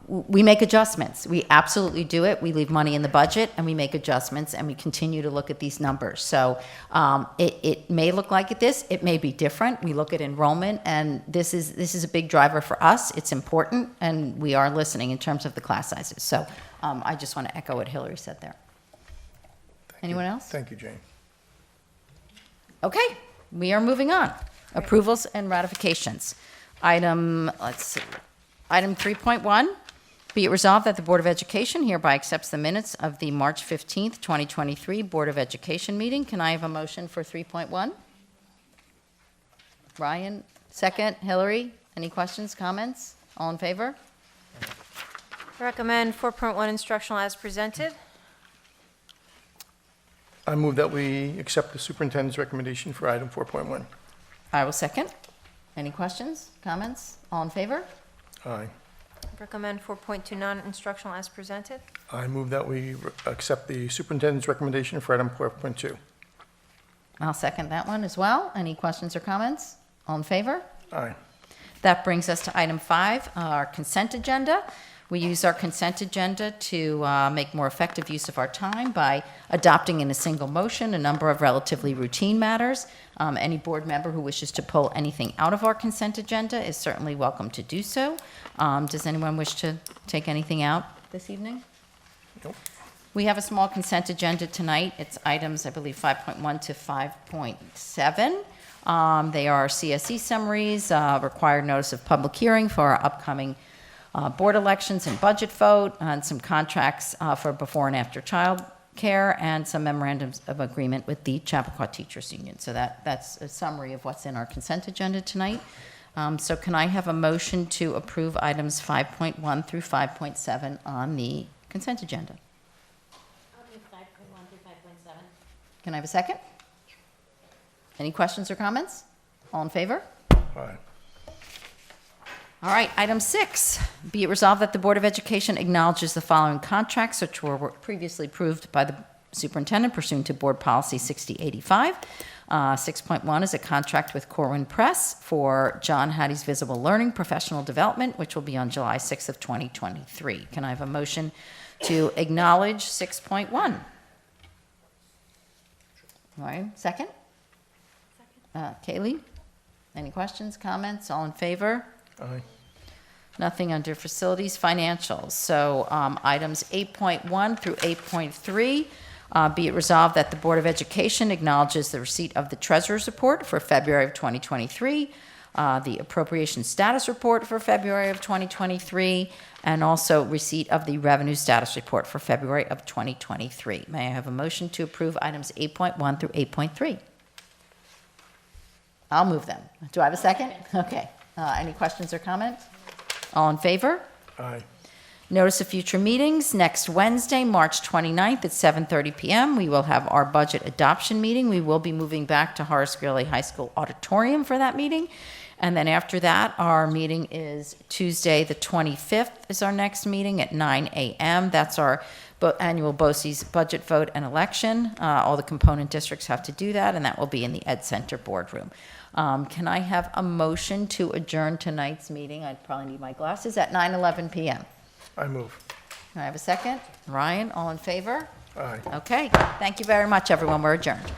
we make adjustments. We absolutely do it. We leave money in the budget, and we make adjustments, and we continue to look at these numbers. So it may look like this. It may be different. We look at enrollment, and this is a big driver for us. It's important, and we are listening in terms of the class sizes. So I just want to echo what Hillary said there. Anyone else? Thank you, Jane. Okay, we are moving on. Approvals and ratifications. Item 3.1, be it resolved that the Board of Education hereby accepts the minutes of the March 15th, 2023 Board of Education meeting. Can I have a motion for 3.1? Ryan, second. Hillary, any questions, comments? All in favor? Recommend 4.1 instructional as presented. I move that we accept the superintendent's recommendation for item 4.1. I will second. Any questions, comments? All in favor? Aye. Recommend 4.2 non-instructional as presented. I move that we accept the superintendent's recommendation for item 4.2. I'll second that one as well. Any questions or comments? All in favor? Aye. That brings us to item 5, our consent agenda. We use our consent agenda to make more effective use of our time by adopting in a single motion a number of relatively routine matters. Any board member who wishes to pull anything out of our consent agenda is certainly welcome to do so. Does anyone wish to take anything out this evening? Nope. We have a small consent agenda tonight. It's items, I believe, 5.1 to 5.7. They are CSE summaries, required notice of public hearing for our upcoming board elections and budget vote, and some contracts for before and after child care, and some memorandums of agreement with the Chappaqua Teachers Union. So that's a summary of what's in our consent agenda tonight. So can I have a motion to approve items 5.1 through 5.7 on the consent agenda? I'll do 5.1 through 5.7. Can I have a second? Any questions or comments? All in favor? Aye. All right, item 6, be it resolved that the Board of Education acknowledges the following contracts which were previously approved by the superintendent pursuant to Board Policy 6085. 6.1 is a contract with Corwin Press for John Hattie's Visible Learning Professional Development, which will be on July 6th of 2023. Can I have a motion to acknowledge 6.1? All right, second? Kaylee, any questions, comments? All in favor? Aye. Nothing under facilities, financials. So items 8.1 through 8.3, be it resolved that the Board of Education acknowledges the receipt of the Treasurer's Report for February of 2023, the Appropriation Status Report for February of 2023, and also receipt of the Revenue Status Report for February of 2023. May I have a motion to approve items 8.1 through 8.3? I'll move them. Do I have a second? Okay. Any questions or comments? All in favor? Aye. Notice of future meetings. Next Wednesday, March 29th at 7:30 p.m., we will have our budget adoption meeting. We will be moving back to Horace Greeley High School auditorium for that meeting. And then after that, our meeting is Tuesday, the 25th is our next meeting at 9 a.m. That's our annual BOCES budget vote and election. All the component districts have to do that, and that will be in the Ed Center boardroom. Can I have a motion to adjourn tonight's meeting? I'd probably need my glasses at 9:11 p.m. I move. Can I have a second? Ryan, all in favor? Aye. Okay, thank you very much, everyone. We're adjourned.